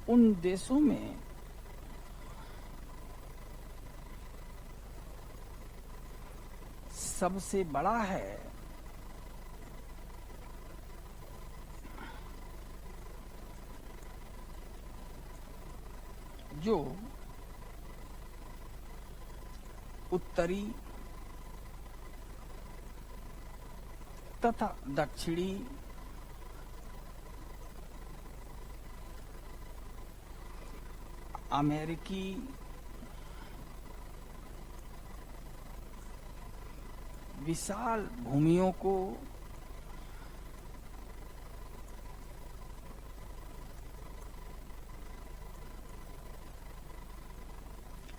Speaker 1: उन देशों में सबसे बड़ा है जो उत्तरी तथा दक्षिणी अमेरिकी विशाल भूमियों को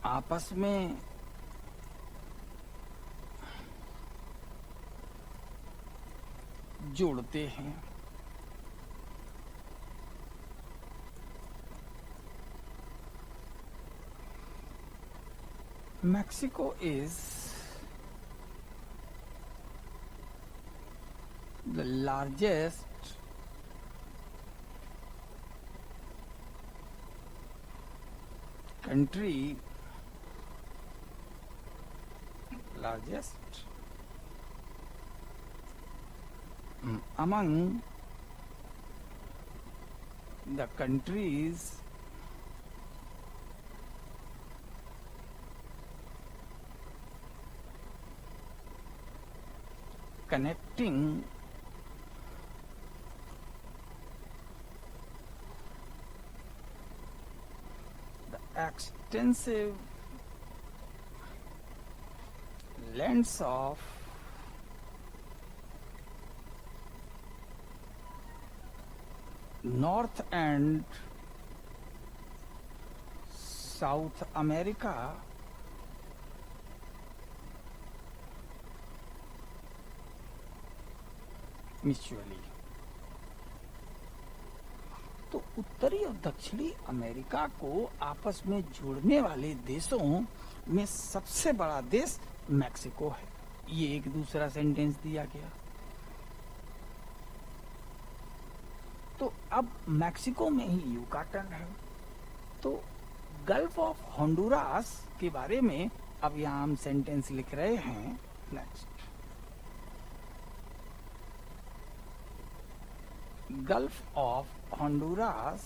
Speaker 1: आपस में जोड़ते हैं। Mexico is the largest country largest among the countries connecting the extensive lands of North and South America mutually. तो उत्तरी और दक्षिणी अमेरिका को आपस में जोड़ने वाले देशों में सबसे बड़ा देश मैक्सिको है। ये एक दूसरा सेंटेंस दिया गया। तो अब मैक्सिको में ही युकाटन है। तो गल्फ ऑफ होंडुरास के बारे में अब यहां हम सेंटेंस लिख रहे हैं। Next, gulf of Honduras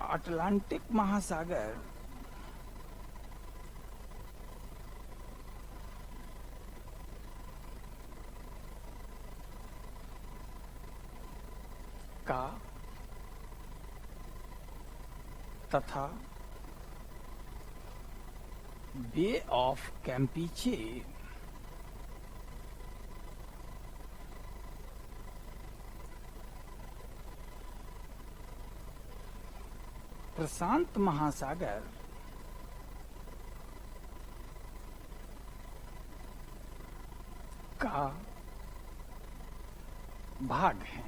Speaker 1: Atlantic महासागर का तथा बे ऑफ कैम्पीचे प्रशांत महासागर का भाग है।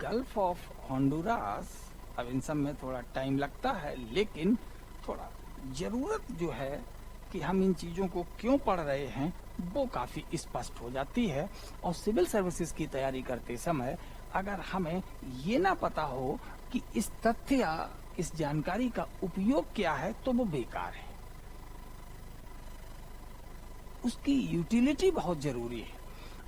Speaker 1: गल्फ ऑफ होंडुरास, अब इन सब में थोड़ा टाइम लगता है, लेकिन थोड़ा जरूरत जो है कि हम इन चीजों को क्यों पढ़ रहे हैं वो काफी स्पष्ट हो जाती है। और सिविल सर्विसेज की तैयारी करते समय अगर हमें ये ना पता हो कि इस तथ्य या इस जानकारी का उपयोग क्या है तो वो बेकार है। उसकी यूटिलिटी बहुत जरूरी है।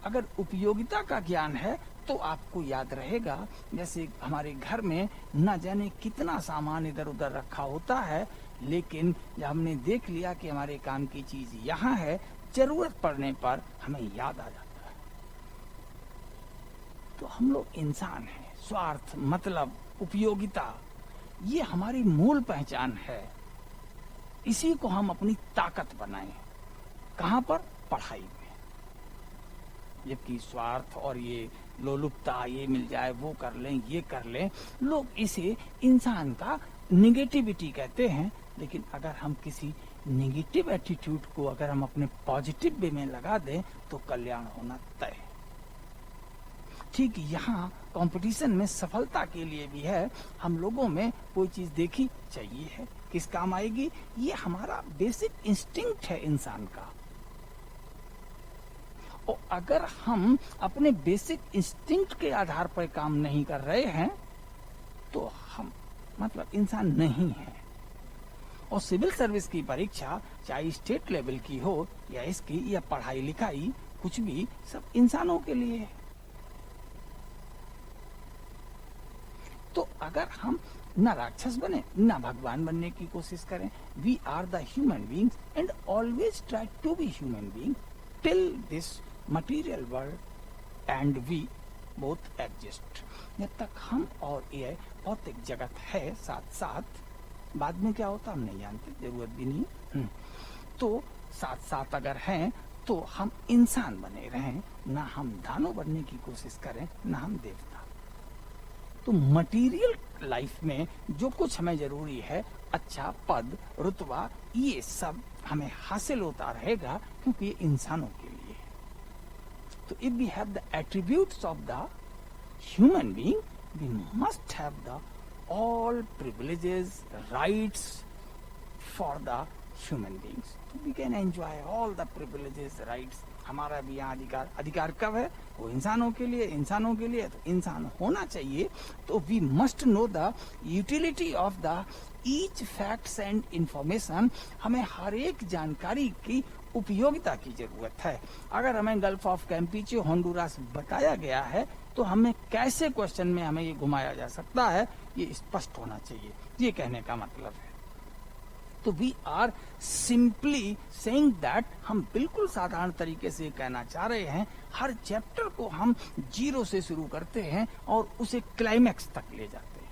Speaker 1: अगर उपयोगिता का ज्ञान है तो आपको याद रहेगा। जैसे हमारे घर में न जाने कितना सामान इधर उधर रखा होता है, लेकिन जब हमने देख लिया कि हमारे काम की चीज यहाँ है, जरूरत पड़ने पर हमें याद आ जाता है। तो हम लोग इंसान हैं। स्वार्थ, मतलब, उपयोगिता, ये हमारी मूल पहचान है। इसी को हम अपनी ताकत बनाएं। कहाँ पर? पढ़ाई में। जबकि स्वार्थ और ये लोलुपता, ये मिल जाए, वो कर लें, ये कर लें, लोग इसे इंसान का निगेटिविटी कहते हैं। लेकिन अगर हम किसी निगेटिव एटीट्यूड को अगर हम अपने पॉजिटिव वे में लगा दें तो कल्याण होना तय। ठीक यहाँ कंपटीशन में सफलता के लिए भी है। हम लोगों में कोई चीज देखी चाहिए है, किस काम आएगी, ये हमारा बेसिक इंस्टिंक्ट है इंसान का। और अगर हम अपने बेसिक इंस्टिंक्ट के आधार पर काम नहीं कर रहे हैं तो हम मतलब इंसान नहीं है। और सिविल सर्विस की परीक्षा चाहे स्टेट लेवल की हो या इसकी या पढ़ाई लिखाई, कुछ भी, सब इंसानों के लिए है। तो अगर हम न राक्षस बने न भगवान बनने की कोशिश करें, we are the human beings and always try to be human being till this material world and we both exist. जब तक हम और ये भौतिक जगत है साथ साथ, बाद में क्या होता हम नहीं जानते, जरूरत भी नहीं। तो साथ साथ अगर हैं तो हम इंसान बने रहें, ना हम दानव बनने की कोशिश करें, ना हम देवता। तो मटेरियल लाइफ में जो कुछ हमें जरूरी है, अच्छा पद, रुतबा, ये सब हमें हासिल होता रहेगा क्योंकि ये इंसानों के लिए। तो if we have the attributes of the human being, we must have the all privileges, rights for the human beings. We can enjoy all the privileges, rights हमारा भी यहाँ अधिकार कब है? वो इंसानों के लिए तो इंसान होना चाहिए। तो we must know the utility of the each facts and information. हमें हर एक जानकारी की उपयोगिता की जरूरत है। अगर हमें गल्फ ऑफ कैम्पीचे होंडुरास बताया गया है तो हमें कैसे क्वेश्चन में हमें ये घुमाया जा सकता है, ये स्पष्ट होना चाहिए। ये कहने का मतलब है। तो we are simply saying that, हम बिल्कुल साधारण तरीके से कहना चाह रहे हैं, हर चैप्टर को हम जीरो से शुरू करते हैं और उसे क्लाइमैक्स तक ले जाते हैं।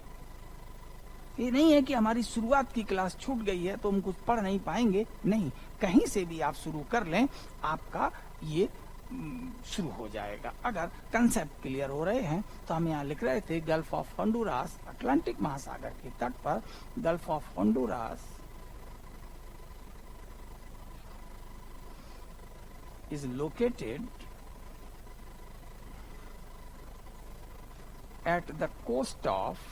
Speaker 1: ये नहीं है कि हमारी शुरुआत की क्लास छूट गई है तो हम कुछ पढ़ नहीं पाएंगे, नहीं, कहीं से भी आप शुरू कर लें, आपका ये शुरू हो जाएगा। अगर कंसेप्ट क्लियर हो रहे हैं तो हम यहाँ लिख रहे थे गल्फ ऑफ होंडुरास, अटलांटिक महासागर के तट पर gulf of Honduras is located at the coast of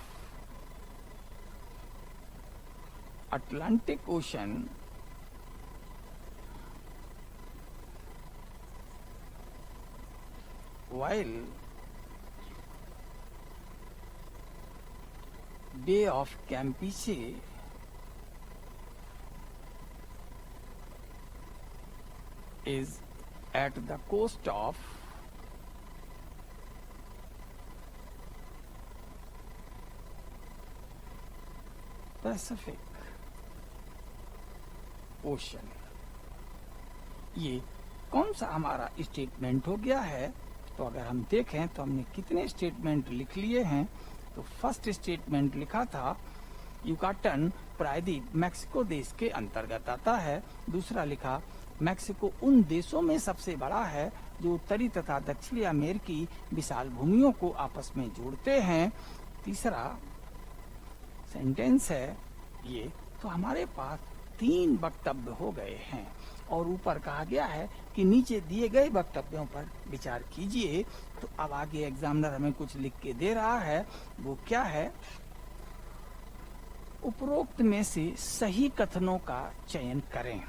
Speaker 1: Atlantic Ocean while Bay of Campeche is at the coast of Pacific Ocean। ये कौन सा हमारा स्टेटमेंट हो गया है? तो अगर हम देखें तो हमने कितने स्टेटमेंट लिख लिए हैं। तो फर्स्ट स्टेटमेंट लिखा था युकाटन प्रायद्वीप मैक्सिको देश के अंतर्गत आता है। दूसरा लिखा मैक्सिको उन देशों में सबसे बड़ा है जो उत्तरी तथा दक्षिणी अमेरिकी विशाल भूमियों को आपस में जोड़ते हैं। तीसरा सेंटेंस है ये। तो हमारे पास 3 वक्तव्य हो गए हैं और ऊपर कहा गया है कि नीचे दिए गए वक्तव्यों पर विचार कीजिए। तो अब आगे एग्जामिनर हमें कुछ लिख के दे रहा है, वो क्या है? उपरोक्त में से सही कथनों का चयन करें।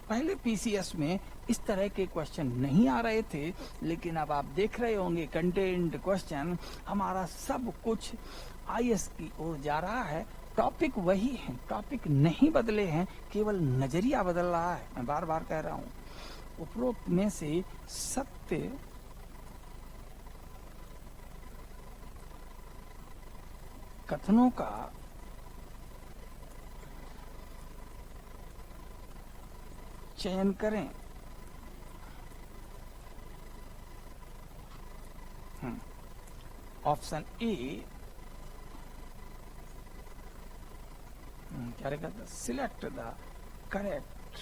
Speaker 1: पहले पीसीएस में इस तरह के क्वेश्चन नहीं आ रहे थे, लेकिन अब आप देख रहे होंगे कंटेंट क्वेश्चन हमारा सब कुछ आईएएस की ओर जा रहा है। टॉपिक वही है, टॉपिक नहीं बदले हैं, केवल नजरिया बदल रहा है। मैं बार बार कह रहा हूं, उपरोक्त में से सत्य कथनों का चयन करें। ऑप्शन ए क्या रहेगा? Select the correct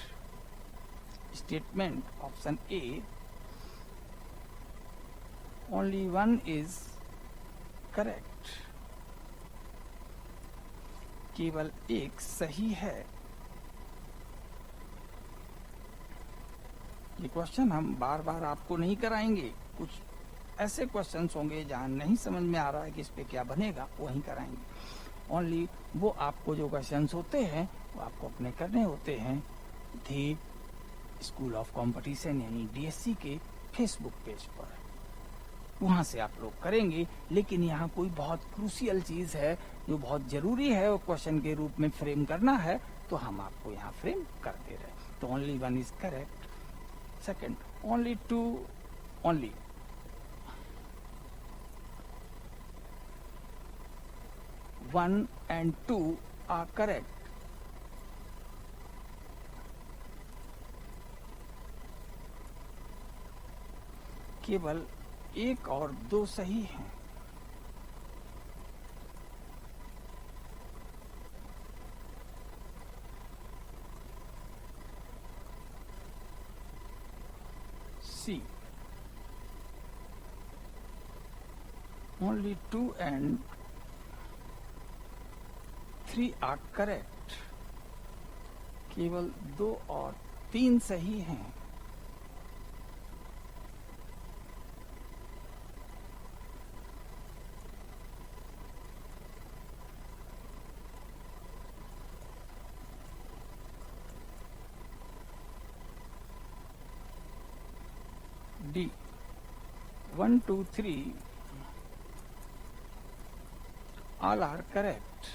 Speaker 1: statement. Option A, only one is correct, केवल एक सही है। ये क्वेश्चन हम बार बार आपको नहीं कराएंगे। कुछ ऐसे क्वेश्चंस होंगे जहां नहीं समझ में आ रहा है कि इस पे क्या बनेगा, वहीं कराएंगे। ओनली वो आपको जो क्वेश्चंस होते हैं वो आपको अपने करने होते हैं दी स्कूल ऑफ कंपटीशन यानी डीएससी के फेसबुक पेज पर। वहां से आप लोग करेंगे। लेकिन यहाँ कोई बहुत क्रूशियल चीज है जो बहुत जरूरी है, वो क्वेश्चन के रूप में फ्रेम करना है, तो हम आपको यहाँ फ्रेम कर दे रहे हैं। तो only one is correct. Second, only 1 and 2 are correct. केवल 1 और 2 सही हैं। C, only 2 and 3 are correct. केवल 2 और 3 सही हैं। D 1 2 3 all are correct.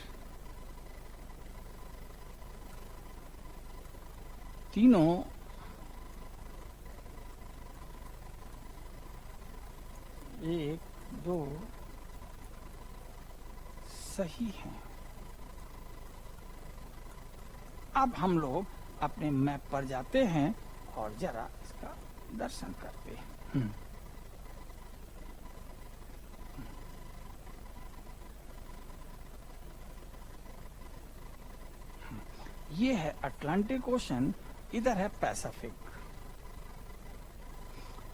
Speaker 1: तीनों एक दो सही हैं। अब हम लोग अपने मैप पर जाते हैं और जरा इसका दर्शन करते हैं। ये है अटलांटिक ओशन, इधर है पैसिफिक।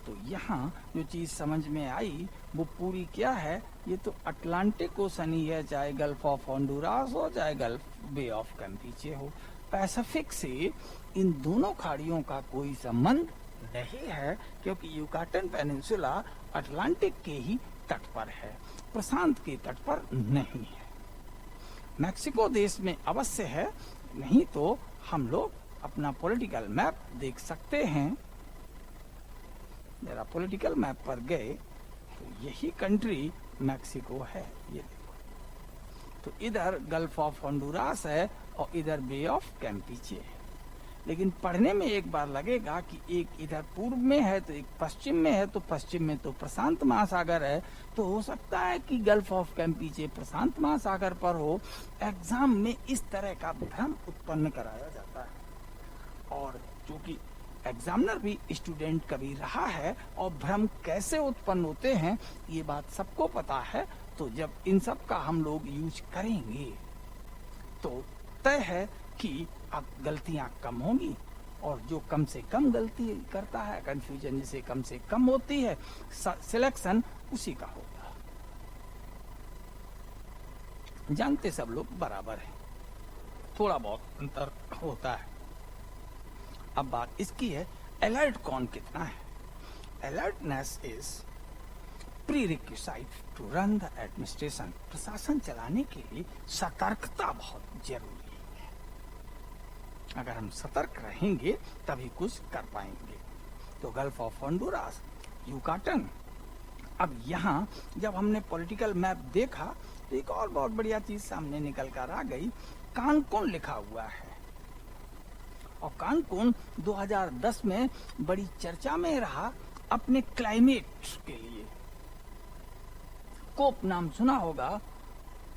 Speaker 1: तो यहाँ जो चीज समझ में आई वो पूरी क्या है, ये तो अटलांटिक ओशन ही है, चाहे गल्फ ऑफ होंडुरास हो चाहे गल्फ बे ऑफ कैम्पीचे हो। पैसिफिक से इन दोनों खाड़ियों का कोई संबंध नहीं है, क्योंकि युकाटन पेनिनसुला अटलांटिक के ही तट पर है, प्रशांत के तट पर नहीं है। मैक्सिको देश में अवश्य है, नहीं तो हम लोग अपना पॉलिटिकल मैप देख सकते हैं। जरा पॉलिटिकल मैप पर गए तो यही कंट्री मैक्सिको है, ये देखो। तो इधर गल्फ ऑफ होंडुरास है और इधर बे ऑफ कैम्पीचे है। लेकिन पढ़ने में एक बार लगेगा कि एक इधर पूर्व में है तो एक पश्चिम में है, तो पश्चिम में तो प्रशांत महासागर है, तो हो सकता है कि गल्फ ऑफ कैम्पीचे प्रशांत महासागर पर हो। एग्जाम में इस तरह का भ्रम उत्पन्न कराया जाता है, और चूंकि एग्जामिनर भी स्टूडेंट कभी रहा है और भ्रम कैसे उत्पन्न होते हैं ये बात सबको पता है, तो जब इन सब का हम लोग यूज करेंगे तो तय है कि अब गलतियां कम होंगी, और जो कम से कम गलती करता है, कंफ्यूजन जिसे कम से कम होती है, सिलेक्शन उसी का होता है। जानते सब लोग बराबर हैं, थोड़ा बहुत अंतर होता है। अब बात इसकी है, अलर्ट कौन कितना है। Alertness is prerequisite to run the administration. प्रशासन चलाने के लिए सतर्कता बहुत जरूरी है। अगर हम सतर्क रहेंगे तभी कुछ कर पाएंगे। तो गल्फ ऑफ होंडुरास, युकाटन। अब यहाँ जब हमने पॉलिटिकल मैप देखा तो एक और बहुत बढ़िया चीज सामने निकल कर आ गई, कानकुन लिखा हुआ है। और कानकुन 2010 में बड़ी चर्चा में रहा अपने क्लाइमेट के लिए। कोप नाम सुना होगा,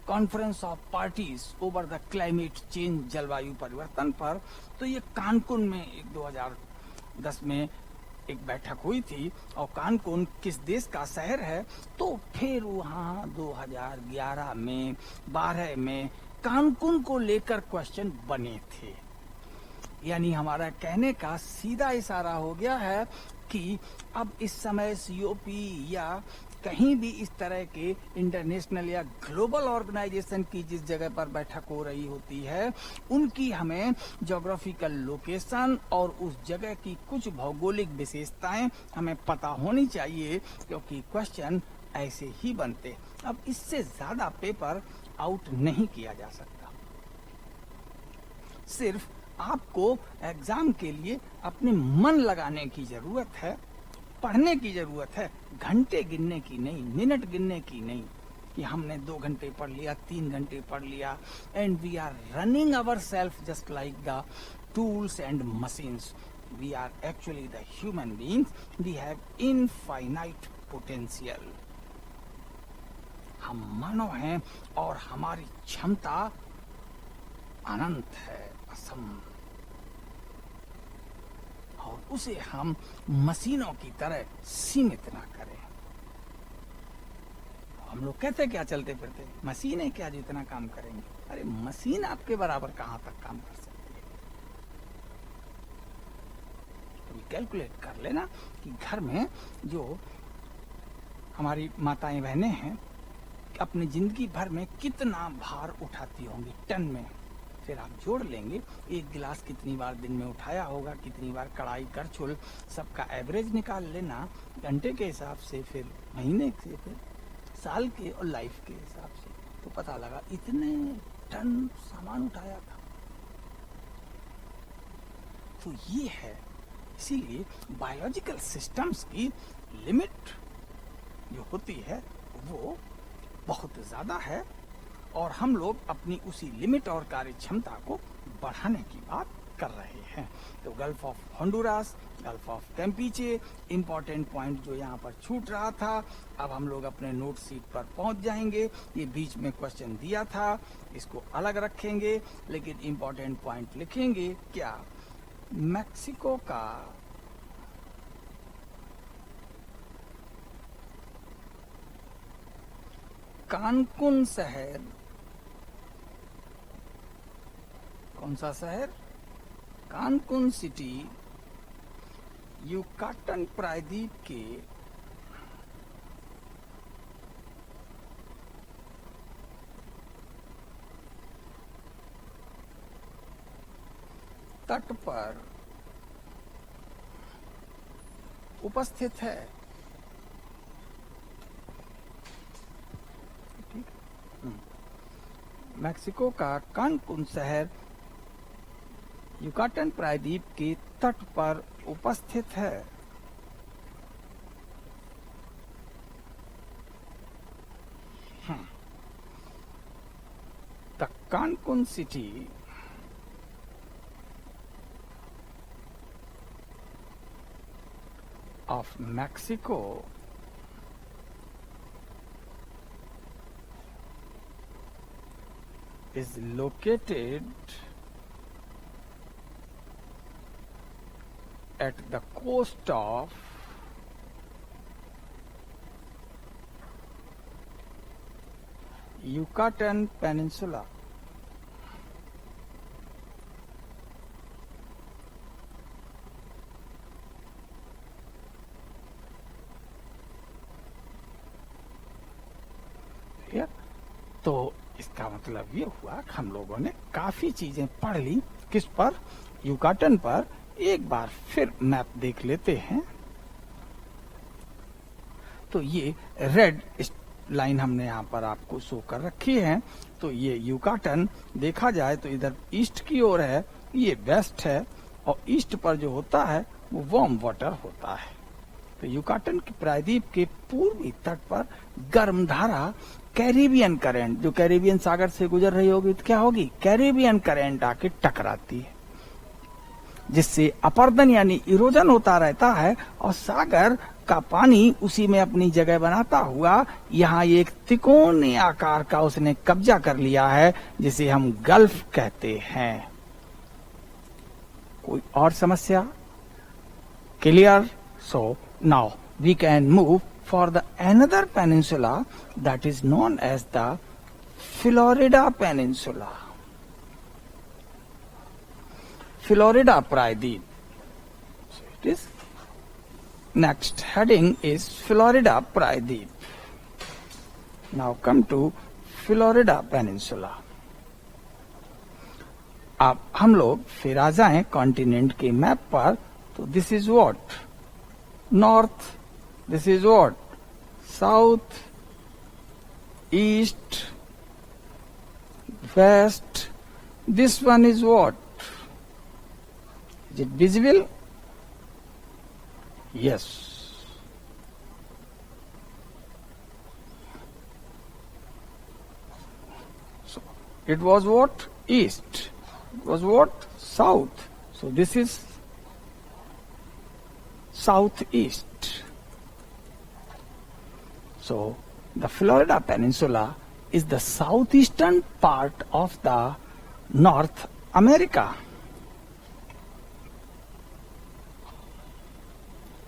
Speaker 1: conference of parties over the climate change, जलवायु परिवर्तन पर। तो ये कानकुन में 2010 में एक बैठक हुई थी, और कानकुन किस देश का शहर है, तो फिर वहाँ 2011 में 12 में कानकुन को लेकर क्वेश्चन बने थे। यानी हमारा कहने का सीधा इशारा हो गया है कि अब इस समय सीओपी या कहीं भी इस तरह के इंटरनेशनल या ग्लोबल ऑर्गेनाइजेशन की जिस जगह पर बैठक हो रही होती है, उनकी हमें ज्योग्राफिकल लोकेशन और उस जगह की कुछ भौगोलिक विशेषताएं हमें पता होनी चाहिए, क्योंकि क्वेश्चन ऐसे ही बनते। अब इससे ज्यादा पेपर आउट नहीं किया जा सकता। सिर्फ आपको एग्जाम के लिए अपने मन लगाने की जरूरत है, पढ़ने की जरूरत है, घंटे गिनने की नहीं, मिनट गिनने की नहीं कि हमने 2 घंटे पढ़ लिया, 3 घंटे पढ़ लिया। And we are running our self just like the tools and machines. We are actually the human beings, we have infinite potential. हम मानव हैं और हमारी क्षमता अनंत है, असम, और उसे हम मशीनों की तरह सीमित ना करें। हम लोग कहते क्या चलते फिरते, मशीनें क्या जो इतना काम करेंगे। अरे मशीन आपके बराबर कहां तक काम कर सकती है। तो कैलकुलेट कर लेना कि घर में जो हमारी माताएं बहनें हैं अपनी जिंदगी भर में कितना भार उठाती होंगी टन में। फिर आप जोड़ लेंगे एक गिलास कितनी बार दिन में उठाया होगा, कितनी बार कढ़ाई करछुल, सबका एवरेज निकाल लेना घंटे के हिसाब से, फिर महीने से, फिर साल के और लाइफ के हिसाब से, तो पता लगा इतने टन सामान उठाया था। तो ये है इसीलिए बायोलॉजिकल सिस्टम्स की लिमिट जो होती है वो बहुत ज्यादा है और हम लोग अपनी उसी लिमिट और कार्य क्षमता को बढ़ाने की बात कर रहे हैं। तो gulf of Honduras, gulf of Campeche, important point जो यहाँ पर छूट रहा था। अब हम लोग अपने नोट सीट पर पहुंच जाएंगे। ये बीच में क्वेश्चन दिया था, इसको अलग रखेंगे लेकिन इंपॉर्टेंट पॉइंट लिखेंगे। क्या मैक्सिको का कानकुन शहर, कौन सा शहर? कानकुन सिटी युकाटन प्रायद्वीप के तट पर उपस्थित है। ठीक, मैक्सिको का कानकुन शहर युकाटन प्रायद्वीप के तट पर उपस्थित है। The Cancun city of Mexico is located at the coast of Yucatan Peninsula. तो इसका मतलब ये हुआ कि हम लोगों ने काफी चीजें पढ़ ली। किस पर? युकाटन पर। एक बार फिर मैप देख लेते हैं। तो ये रेड लाइन हमने यहाँ पर आपको शो कर रखी है। तो ये युकाटन देखा जाए तो इधर ईस्ट की ओर है, ये वेस्ट है और ईस्ट पर जो होता है वो वार्म वाटर होता है। तो युकाटन के प्रायद्वीप के पूर्वी तट पर गर्म धारा कैरिबियन करंट, जो कैरिबियन सागर से गुजर रही होगी तो क्या होगी? कैरिबियन करंट आके टकराती है, जिससे अपरदन यानी इरोजन होता रहता है और सागर का पानी उसी में अपनी जगह बनाता हुआ यहाँ एक त्रिकोणीय आकार का उसने कब्जा कर लिया है, जिसे हम गल्फ कहते हैं। कोई और समस्या? Clear? So now we can move for the another peninsula that is known as the Florida Peninsula. Florida Pradeep. So it is next heading is Florida Pradeep. Now come to Florida Peninsula. अब हम लोग फिर आ जाएं continent के map पर। तो this is what? North. This is what? South, east, west. This one is what? Is it visible? Yes. So it was what? East. It was what? South. So this is southeast. So the Florida Peninsula is the southeastern part of the North America.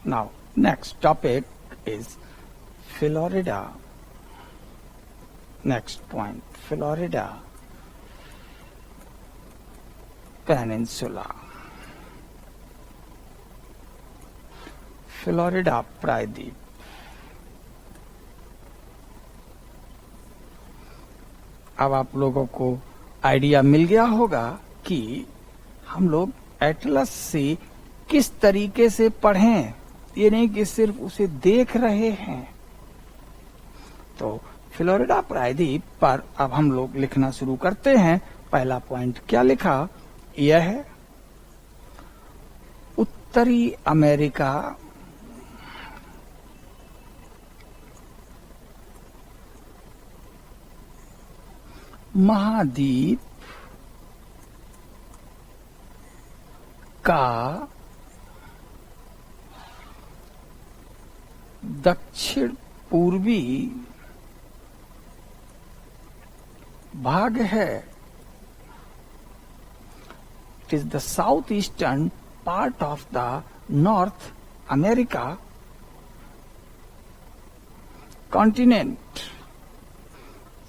Speaker 1: Now next topic is Florida. Next point, Florida Peninsula. Florida प्रायद्वीप। अब आप लोगों को idea मिल गया होगा कि हम लोग एटलस से किस तरीके से पढ़ें। ये नहीं कि सिर्फ उसे देख रहे हैं। तो फ्लोरिडा प्रायद्वीप पर अब हम लोग लिखना शुरू करते हैं। पहला पॉइंट क्या लिखा? यह है उत्तरी अमेरिका महाद्वीप का दक्षिण पूर्वी भाग है। It is the south eastern part of the North America continent.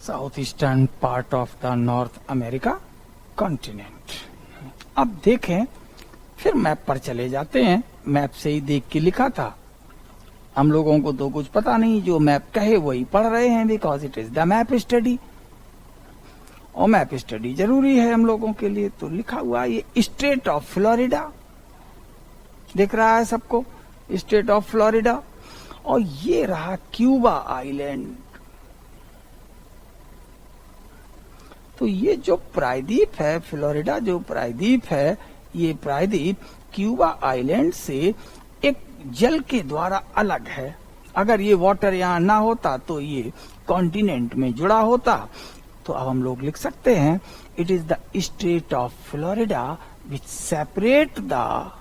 Speaker 1: South eastern part of the North America continent. अब देखें, फिर मैप पर चले जाते हैं। मैप से ही देख के लिखा था। हम लोगों को तो कुछ पता नहीं, जो मैप कहे वही पढ़ रहे हैं, because it is the map study, और मैप स्टडी जरूरी है हम लोगों के लिए। तो लिखा हुआ ये स्टेट ऑफ फ्लोरिडा दिख रहा है सबको, स्टेट ऑफ फ्लोरिडा, और ये रहा क्यूबा आइलैंड। तो ये जो प्रायद्वीप है, फ्लोरिडा जो प्रायद्वीप है, ये प्रायद्वीप क्यूबा आइलैंड से एक जल के द्वारा अलग है। अगर ये वाटर यहाँ ना होता तो ये कॉन्टिनेंट में जुड़ा होता। तो अब हम लोग लिख सकते हैं, it is the state of Florida which separate the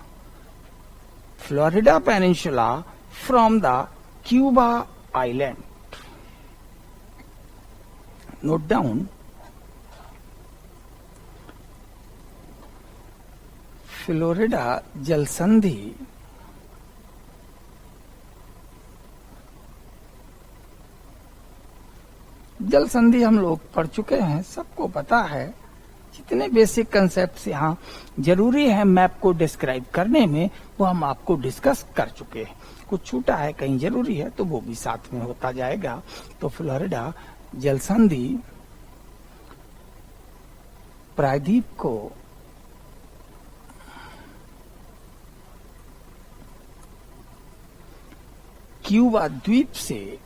Speaker 1: Florida peninsula from the Cuba island. Note down, Florida जलसंधि हम लोग पढ़ चुके हैं, सबको पता है। जितने बेसिक कंसेप्ट्स यहाँ जरूरी है मैप को डिस्क्राइब करने में, वो हम आपको डिस्कस कर चुके हैं। कुछ छूटा है, कहीं जरूरी है, तो वो भी साथ में होता जाएगा। तो फ्लोरिडा जलसंधि प्रायद्वीप को क्यूबा द्वीप से,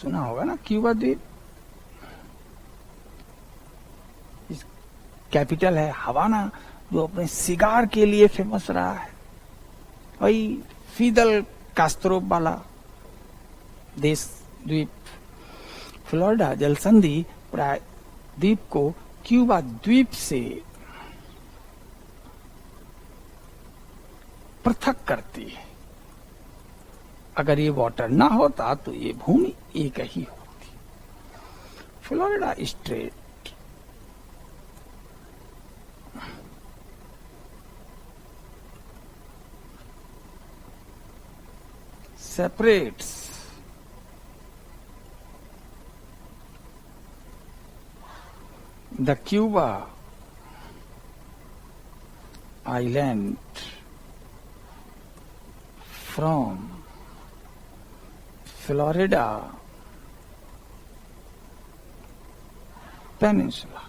Speaker 1: सुना होगा ना क्यूबा द्वीप, इस कैपिटल है हवाना, जो अपने सिगार के लिए फेमस रहा है, वही फिदल कास्त्रो वाला देश द्वीप। फ्लोरिडा जलसंधि प्रायद्वीप को क्यूबा द्वीप से पृथक करती है। अगर ये वाटर ना होता तो ये भूमि एक ही होती। Florida straight separates the Cuba island from Florida Peninsula.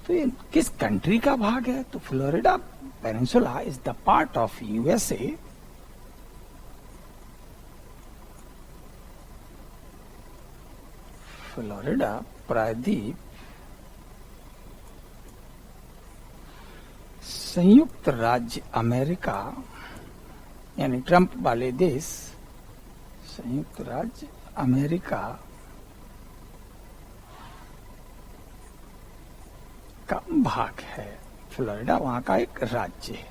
Speaker 1: तो ये किस कंट्री का भाग है? तो Florida peninsula is the part of USA. Florida प्रायद्वीप संयुक्त राज्य अमेरिका, यानी ट्रंप वाले देश, संयुक्त राज्य अमेरिका का भाग है। फ्लोरिडा वहां का एक राज्य है।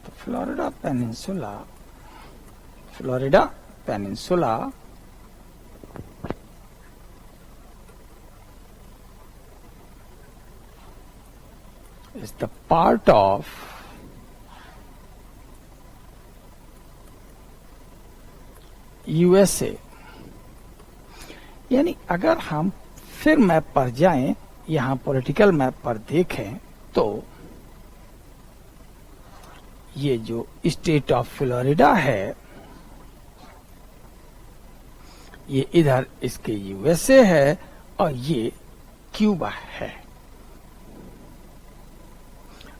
Speaker 1: तो Florida peninsula is the part of USA। यानी अगर हम फिर मैप पर जाएं, यहां पॉलिटिकल मैप पर देखें, तो ये जो स्टेट ऑफ फ्लोरिडा है, ये इधर इसके यूएसए है और ये क्यूबा है।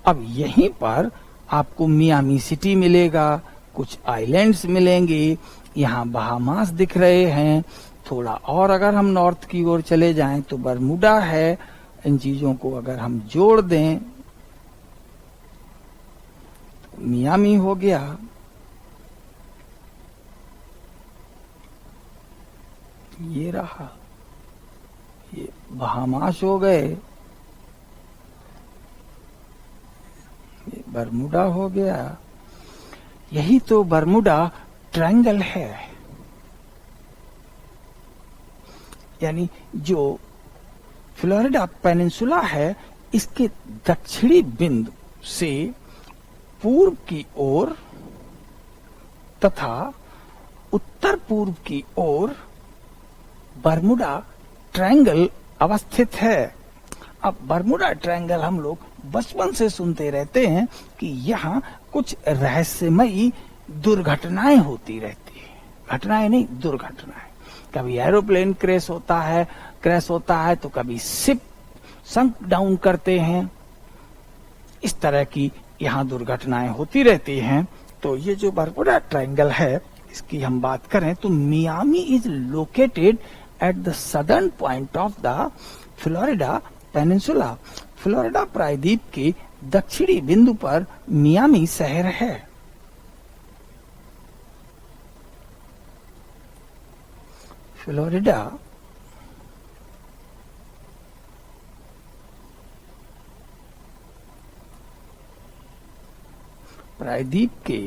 Speaker 1: अब यहीं पर आपको मियामी सिटी मिलेगा, कुछ आइलैंड्स मिलेंगे, यहाँ बहामास दिख रहे हैं। थोड़ा और अगर हम नॉर्थ की ओर चले जाएं तो बरमूडा है। इन चीजों को अगर हम जोड़ दें तो मियामी हो गया। ये रहा, ये बहामास हो गए, ये बरमूडा हो गया। यही तो बरमूडा ट्रायंगल है। यानी जो फ्लोरिडा पेनिनसुला है, इसके दक्षिणी बिंदु से पूर्व की ओर तथा उत्तर पूर्व की ओर बरमूडा ट्रायंगल अवस्थित है। अब बरमूडा ट्रायंगल हम लोग बचपन से सुनते रहते हैं कि यहाँ कुछ रहस्यमयी दुर्घटनाएं होती रहती है। घटनाएं नहीं, दुर्घटनाएं। कभी एरोप्लेन क्रैश होता है तो कभी शिप संक डाउन करते हैं। इस तरह की यहाँ दुर्घटनाएं होती रहती हैं। तो ये जो बरमूडा ट्रायंगल है, इसकी हम बात करें तो Miami is located at the southern point of the Florida peninsula. Florida प्रायद्वीप के दक्षिणी बिंदु पर मियामी शहर है। फ्लोरिडा प्रायद्वीप के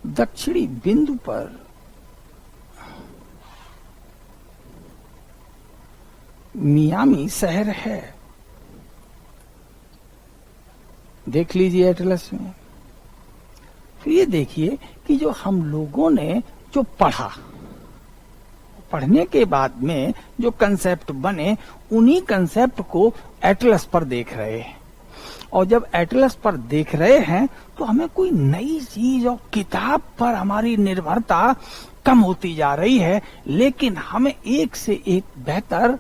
Speaker 1: दक्षिणी बिंदु पर मियामी शहर है। देख लीजिए एटलस में। फिर ये देखिए कि जो हम लोगों ने जो पढ़ने के बाद में जो कंसेप्ट बने, उन्हीं कंसेप्ट को एटलस पर देख रहे हैं। और जब एटलस पर देख रहे हैं तो हमें कोई नई चीज और किताब पर हमारी निर्भरता कम होती जा रही है, लेकिन हमें एक से एक बेहतर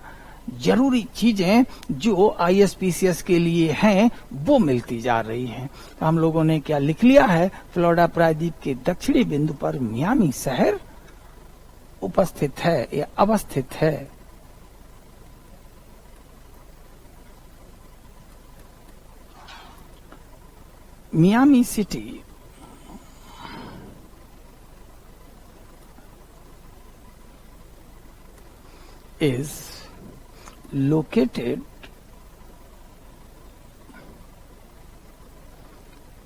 Speaker 1: जरूरी चीजें जो ISPCS के लिए हैं वो मिलती जा रही हैं। हम लोगों ने क्या लिख लिया है, फ्लोरिडा प्रायद्वीप के दक्षिणी बिंदु पर मियामी शहर उपस्थित है या अवस्थित है। Miami city is located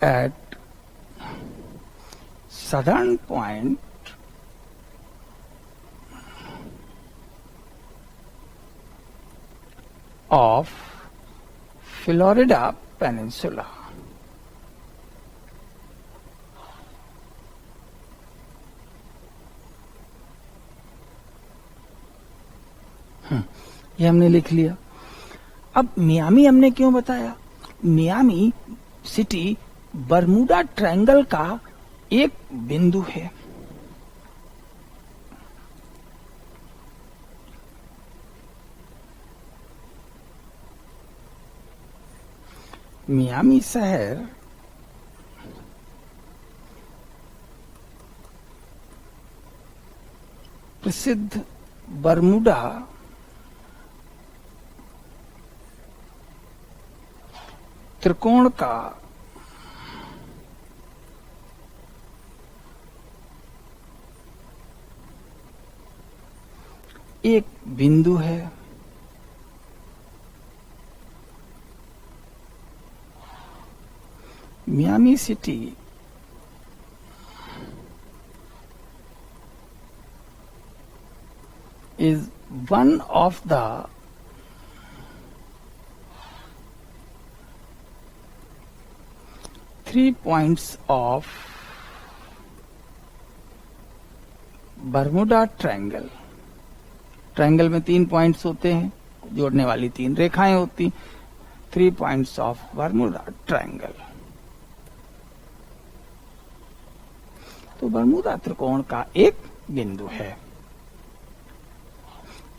Speaker 1: at southern point of Florida Peninsula. ये हमने लिख लिया। अब मियामी हमने क्यों बताया? मियामी सिटी बरमूडा ट्रायंगल का एक बिंदु है। मियामी शहर प्रसिद्ध बरमूडा त्रिकोण का एक बिंदु है। Miami city is one of the three points of Bermuda triangle. Triangle में 3 पॉइंट्स होते हैं, जोड़ने वाली 3 रेखाएं होती। 3 पॉइंट्स ऑफ बरमूडा ट्रायंगल। तो बरमूडा त्रिकोण का एक बिंदु है।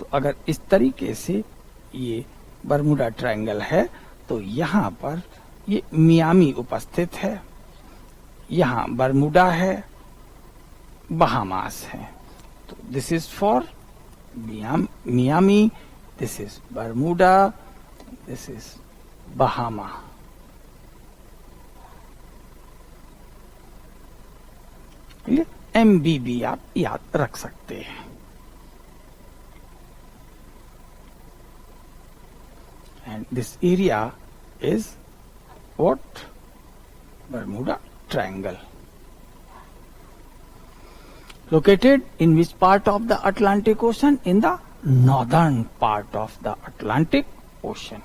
Speaker 1: तो अगर इस तरीके से ये बरमूडा ट्रायंगल है तो यहाँ पर ये मियामी उपस्थित है। यहाँ बरमुडा है, बहामास है। तो this is for Miami, this is Bermuda, this is Bahama. MBB आप याद रख सकते हैं। And this area is what? Bermuda Triangle. Located in which part of the Atlantic Ocean? In the northern part of the Atlantic Ocean.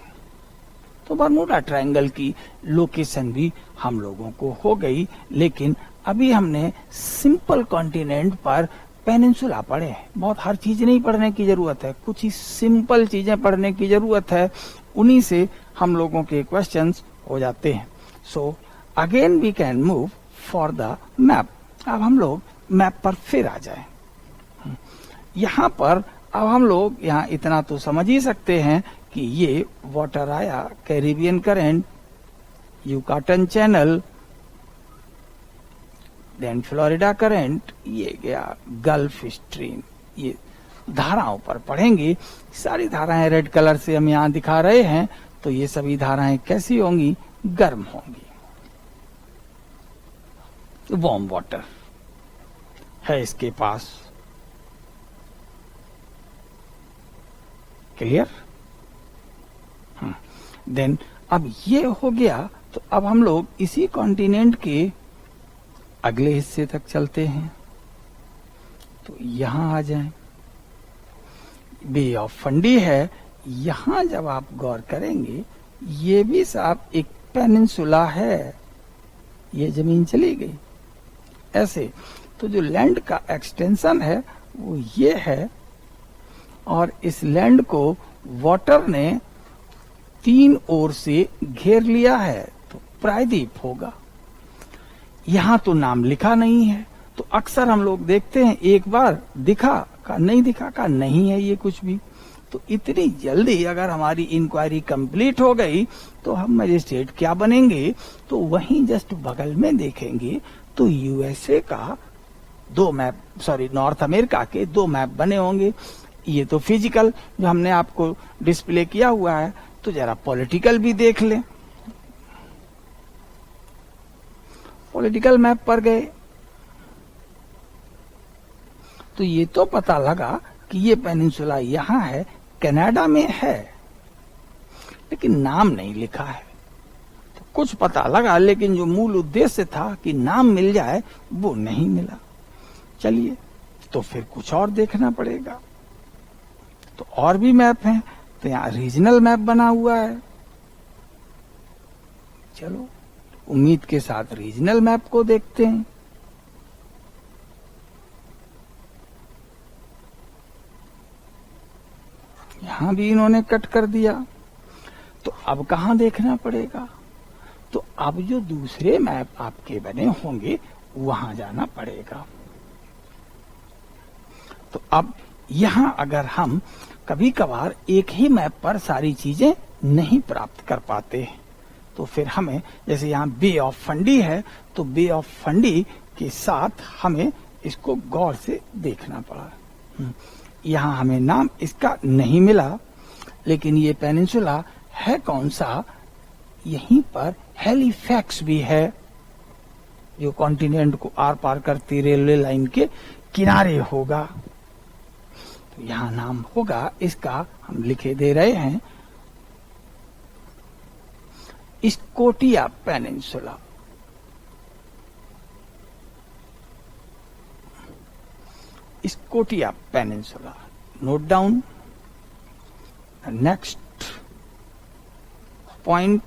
Speaker 1: तो Bermuda triangle की location भी हम लोगों को हो गई, लेकिन अभी हमने सिंपल कॉन्टिनेंट पर पेनिनसुला पढ़े। बहुत हर चीज नहीं पढ़ने की जरूरत है, कुछ ही सिंपल चीजें पढ़ने की जरूरत है, उन्हीं से हम लोगों के क्वेश्चंस हो जाते हैं। So again we can move for the map. अब हम लोग मैप पर फिर आ जाएं। यहाँ पर अब हम लोग यहाँ इतना तो समझ ही सकते हैं कि ये वाटर आया, Caribbean current, Yucatan channel, then Florida current, ये गया गल्फ स्ट्रीम। ये धाराओं पर पढ़ेंगे। सारी धाराएं रेड कलर से हम यहाँ दिखा रहे हैं, तो ये सभी धाराएं कैसी होंगी? गर्म होंगी। वार्म वाटर है इसके पास। क्लियर? देन अब ये हो गया, तो अब हम लोग इसी कॉन्टिनेंट के अगले हिस्से तक चलते हैं। तो यहां आ जाएं। बे ऑफ फंडी है। यहां जब आप गौर करेंगे, ये भी साहब एक पेनिनसुला है। ये जमीन चली गई ऐसे। तो जो लैंड का एक्सटेंशन है वो ये है, और इस लैंड को वाटर ने तीन ओर से घेर लिया है, तो प्रायद्वीप होगा। यहां तो नाम लिखा नहीं है, तो अक्सर हम लोग देखते हैं एक बार दिखा का नहीं दिखा का नहीं है ये कुछ भी। तो इतनी जल्दी अगर हमारी इंक्वायरी कंप्लीट हो गई तो हम मजिस्ट्रेट क्या बनेंगे? तो वहीं जस्ट बगल में देखेंगे तो यूएसए का दो मैप, सॉरी नॉर्थ अमेरिका के दो मैप बने होंगे। ये तो फिजिकल जो हमने आपको डिस्प्ले किया हुआ है, तो जरा पॉलिटिकल भी देख लें। पॉलिटिकल मैप पर गए तो ये तो पता लगा कि ये पेनिनसुला यहां है, कनाडा में है, लेकिन नाम नहीं लिखा है। तो कुछ पता लगा, लेकिन जो मूल उद्देश्य था कि नाम मिल जाए वो नहीं मिला। चलिए, तो फिर कुछ और देखना पड़ेगा। तो और भी मैप हैं, तो यहाँ रीजनल मैप बना हुआ है। चलो, उम्मीद के साथ रीजनल मैप को देखते हैं। यहां भी इन्होंने कट कर दिया। तो अब कहां देखना पड़ेगा? तो अब जो दूसरे मैप आपके बने होंगे वहां जाना पड़ेगा। तो अब यहां अगर हम कभी कभार एक ही मैप पर सारी चीजें नहीं प्राप्त कर पाते, तो फिर हमें, जैसे यहाँ बे ऑफ फंडी है, तो बे ऑफ फंडी के साथ हमें इसको गौर से देखना पड़ा। यहाँ हमें नाम इसका नहीं मिला, लेकिन ये पेनिनसुला है कौन सा? यहीं पर हैलिफैक्स भी है, जो कॉन्टिनेंट को आर पार करती रेलवे लाइन के किनारे होगा। तो यहाँ नाम होगा इसका, हम लिखे दे रहे हैं, Scotia peninsula. Scotia peninsula. Note down. Next point,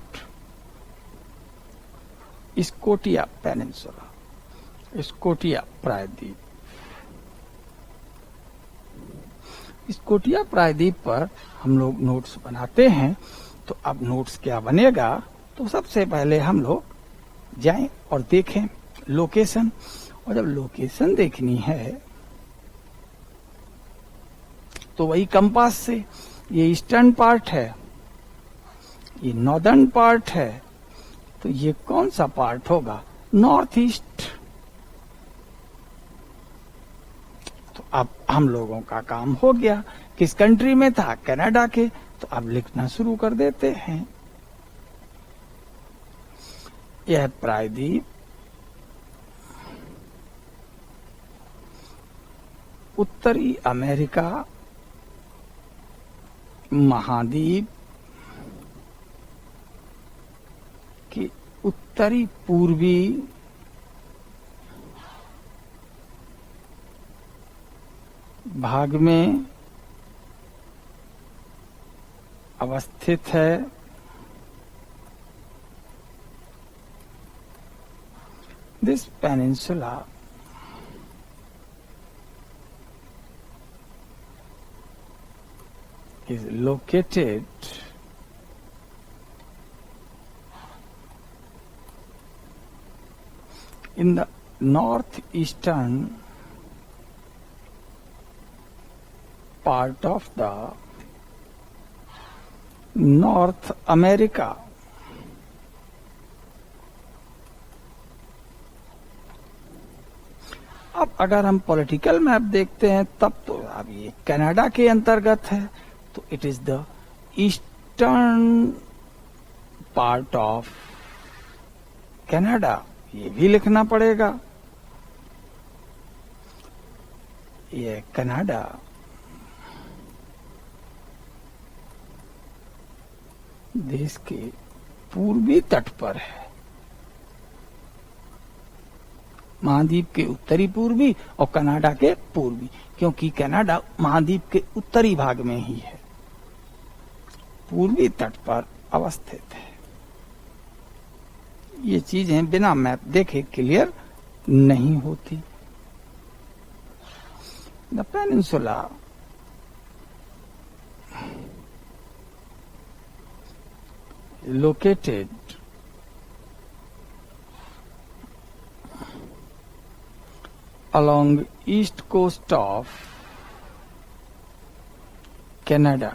Speaker 1: Scotia peninsula, Scotia प्रायद्वीप। स्कोटिया प्रायद्वीप पर हम लोग नोट्स बनाते हैं। तो अब नोट्स क्या बनेगा? तो सबसे पहले हम लोग जाएं और देखें लोकेशन। और जब लोकेशन देखनी है तो वही कंपास से, ये ईस्टर्न पार्ट है, ये नॉर्दर्न पार्ट है, तो ये कौन सा पार्ट होगा? North east. तो अब हम लोगों का काम हो गया। किस कंट्री में था? कनाडा के। तो अब लिखना शुरू कर देते हैं। यह प्रायद्वीप उत्तरी अमेरिका महाद्वीप के उत्तरी पूर्वी भाग में अवस्थित है। This peninsula is located in the northeastern part of the North America. अब अगर हम पॉलिटिकल मैप देखते हैं तब तो अब ये कनाडा के अंतर्गत है। तो it is the eastern part of Canada, ये भी लिखना पड़ेगा। ये कनाडा देश के पूर्वी तट पर है, महाद्वीप के उत्तरी पूर्वी और कनाडा के पूर्वी, क्योंकि कनाडा महाद्वीप के उत्तरी भाग में ही है, पूर्वी तट पर अवस्थित है। ये चीजें बिना मैप देखे क्लियर नहीं होती। The peninsula located along east coast of Canada।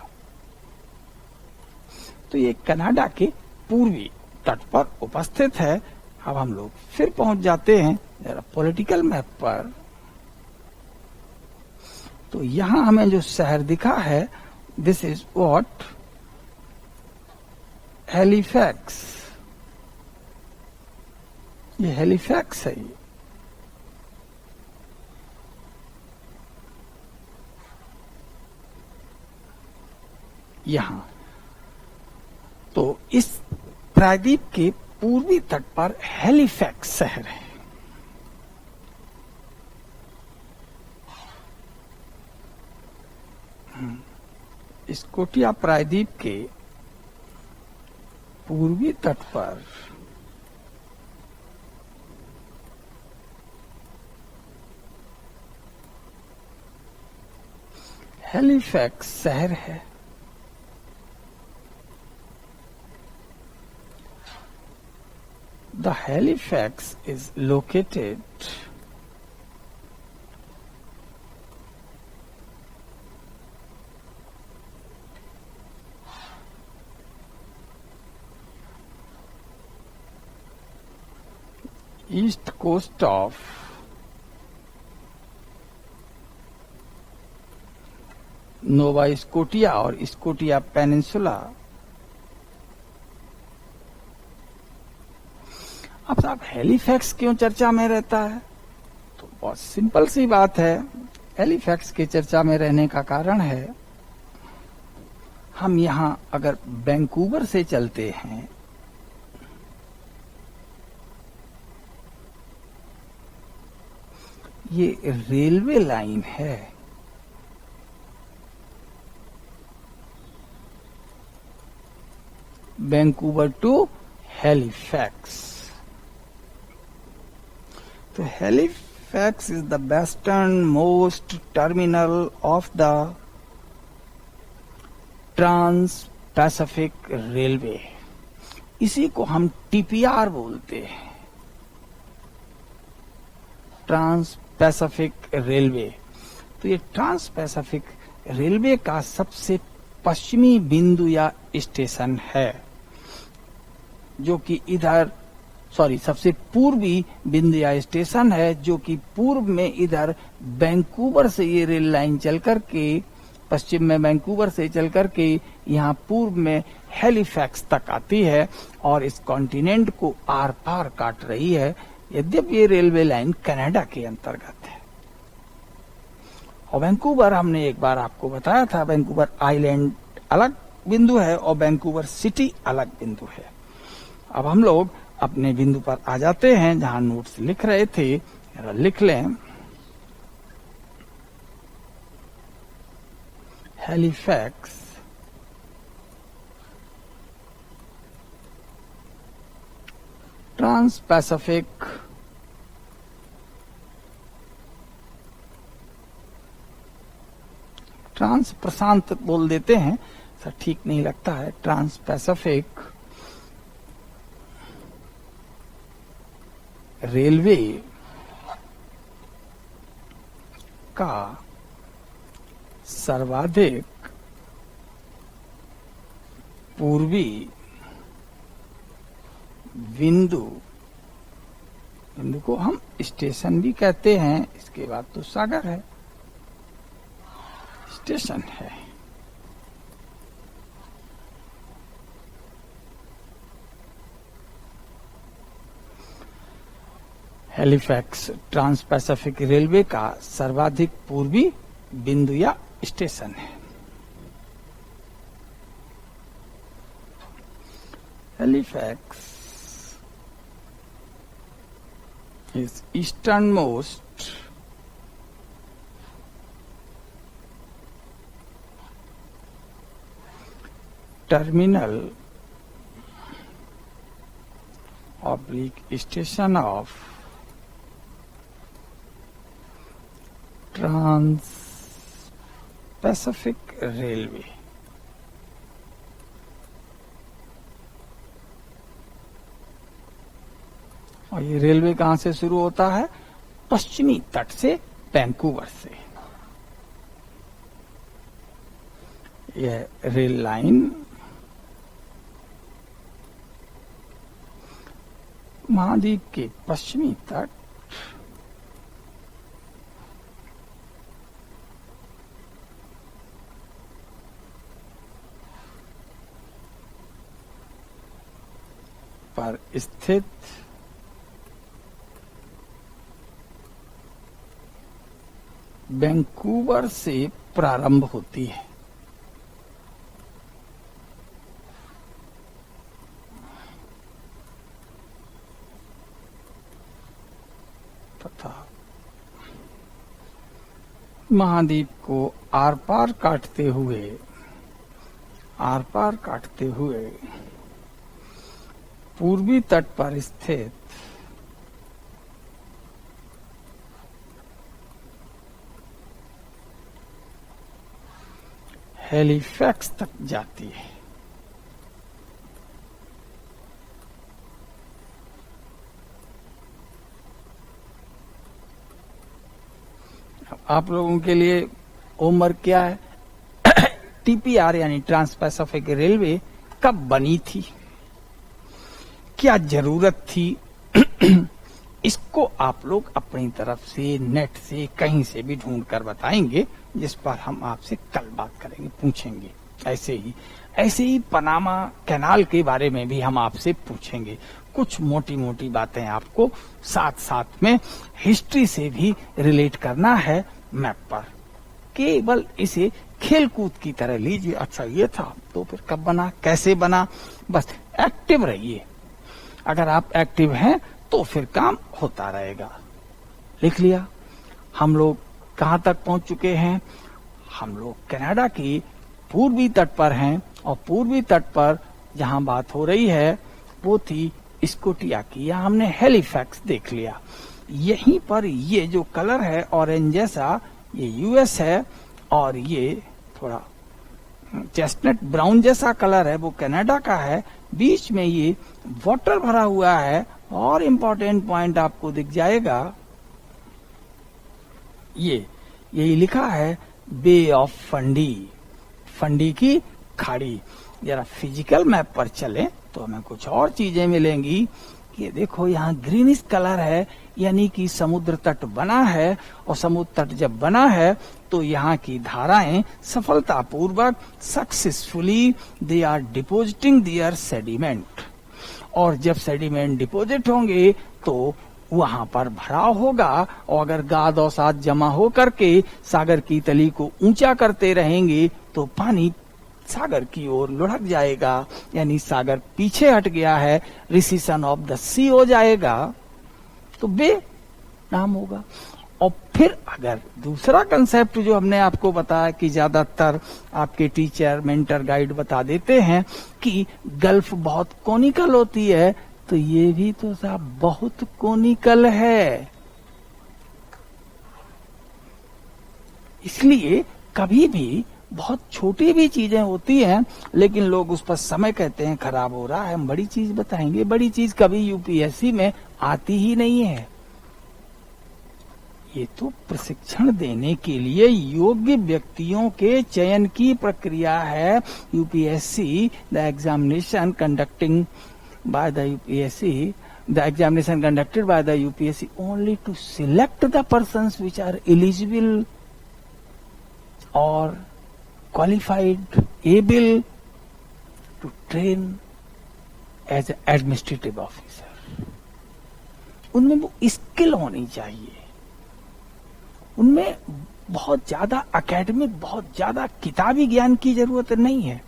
Speaker 1: तो ये कनाडा के पूर्वी तट पर उपस्थित है। अब हम लोग फिर पहुंच जाते हैं जरा पॉलिटिकल मैप पर। तो यहां हमें जो शहर दिखा है, दिस इज व्हाट हैलिफैक्स, ये हैलिफैक्स है। यहां तो इस प्रायद्वीप के पूर्वी तट पर हैलिफैक्स शहर है। स्कोटिया प्रायद्वीप के पूर्वी तट पर हैलिफैक्स शहर है। The Halifax is located east coast of Nova Scotia और स्कोटिया पेनिनसुला। अब साहब हैलिफैक्स क्यों चर्चा में रहता है? तो बहुत सिंपल सी बात है। हैलिफैक्स के चर्चा में रहने का कारण है, हम यहां अगर वैंकूवर से चलते हैं ये रेलवे लाइन है। Vancouver to Halifax. तो Halifax is the western most terminal of the trans Pacific railway. इसी को हम टीपीआर बोलते हैं, ट्रांस पैसिफिक रेलवे। तो ये ट्रांस पैसिफिक रेलवे का सबसे पश्चिमी बिंदु या स्टेशन है, जो कि इधर सबसे पूर्वी बिंदु या स्टेशन है, जो कि पूर्व में इधर वैंकूवर से ये रेल लाइन चल करके, पश्चिम में वैंकूवर से चल करके यहाँ पूर्व में हैलिफैक्स तक आती है और इस कॉन्टिनेंट को आर पार काट रही है। यद्यपि ये रेलवे लाइन कनाडा के अंतर्गत है। और वैंकूवर हमने एक बार आपको बताया था, वैंकूवर आइलैंड अलग बिंदु है और वैंकूवर सिटी अलग बिंदु है। अब हम लोग अपने बिंदु पर आ जाते हैं जहां नोट्स लिख रहे थे, लिख लें। हैलिफैक्स ट्रांस पैसिफिक ट्रांस प्रशांत बोल देते हैं, सर ठीक नहीं लगता है, ट्रांस पैसिफिक रेलवे का सर्वाधिक पूर्वी बिंदु को हम स्टेशन भी कहते हैं, इसके बाद तो सागर है, स्टेशन है। हैलिफैक्स ट्रांस पैसिफिक रेलवे का सर्वाधिक पूर्वी बिंदु या स्टेशन है। Halifax is easternmost terminal / station of Trans-Pacific Railway। और ये रेलवे कहां से शुरू होता है? पश्चिमी तट से, वैंकूवर से। यह रेल लाइन महाद्वीप के पश्चिमी तट पर स्थित वैंकूवर से प्रारंभ होती है तथा महाद्वीप को आर पार काटते हुए पूर्वी तट पर स्थित हैलिफैक्स तक जाती है। आप लोगों के लिए होमवर्क क्या है? टीपीआर यानी ट्रांस पैसिफिक रेलवे कब बनी थी, क्या जरूरत थी, इसको आप लोग अपनी तरफ से नेट से कहीं से भी ढूंढ कर बताएंगे, जिस पर हम आपसे कल बात करेंगे, पूछेंगे। ऐसे ही पनामा कैनाल के बारे में भी हम आपसे पूछेंगे। कुछ मोटी मोटी बातें आपको साथ साथ में हिस्ट्री से भी रिलेट करना है मैप पर। केवल इसे खेलकूद की तरह लीजिए। अच्छा ये था तो फिर कब बना, कैसे बना, बस एक्टिव रहिए। अगर आप एक्टिव हैं तो फिर काम होता रहेगा। लिख लिया? हम लोग कहां तक पहुंच चुके हैं? हम लोग कनाडा की पूर्वी तट पर हैं और पूर्वी तट पर जहां बात हो रही है वो थी स्कोटिया की। यहाँ हमने हैलिफैक्स देख लिया। यहीं पर ये जो कलर है ऑरेंज जैसा, ये यूएस है और ये थोड़ा चेस्टनट ब्राउन जैसा कलर है वो कनाडा का है। बीच में ये वाटर भरा हुआ है और इम्पोर्टेंट पॉइंट आपको दिख जाएगा, यही लिखा है बे ऑफ फंडी, फंडी की खाड़ी। जरा फिजिकल मैप पर चलें तो हमें कुछ और चीजें मिलेंगी ये देखो यहाँ ग्रीनिश कलर है, यानी कि समुद्र तट बना है, और समुद्र तट जब बना है तो यहाँ की धाराएं सफलतापूर्वक successfully they are depositing their sediment, और जब सेडिमेंट डिपोजिट होंगे तो वहां पर भराव होगा, और अगर गाद और साथ जमा हो करके सागर की तली को ऊंचा करते रहेंगे तो पानी सागर की ओर लुढ़क जाएगा, यानी सागर पीछे हट गया है, रिसीशन ऑफ द सी हो जाएगा, तो बे नाम होगा। और फिर अगर दूसरा कंसेप्ट जो हमने आपको बताया कि ज्यादातर आपके टीचर मेंटर गाइड बता देते हैं कि गल्फ बहुत कोनिकल होती है, तो ये भी तो साहब बहुत कोनिकल है। इसलिए कभी भी बहुत छोटी भी चीजें होती हैं, लेकिन लोग उस पर समय कहते हैं खराब हो रहा है। हम बड़ी चीज बताएंगे, बड़ी चीज कभी यूपीएससी में आती ही नहीं है। ये तो प्रशिक्षण देने के लिए योग्य व्यक्तियों के चयन की प्रक्रिया है। UPSC the examination conducting by the UPSC the examination conducted by the UPSC only to select the persons which are eligible or qualified, able to train as an administrative officer. उनमें वो स्किल होनी चाहिए, उनमें बहुत ज्यादा academic, बहुत ज्यादा किताबी ज्ञान की जरूरत नहीं है,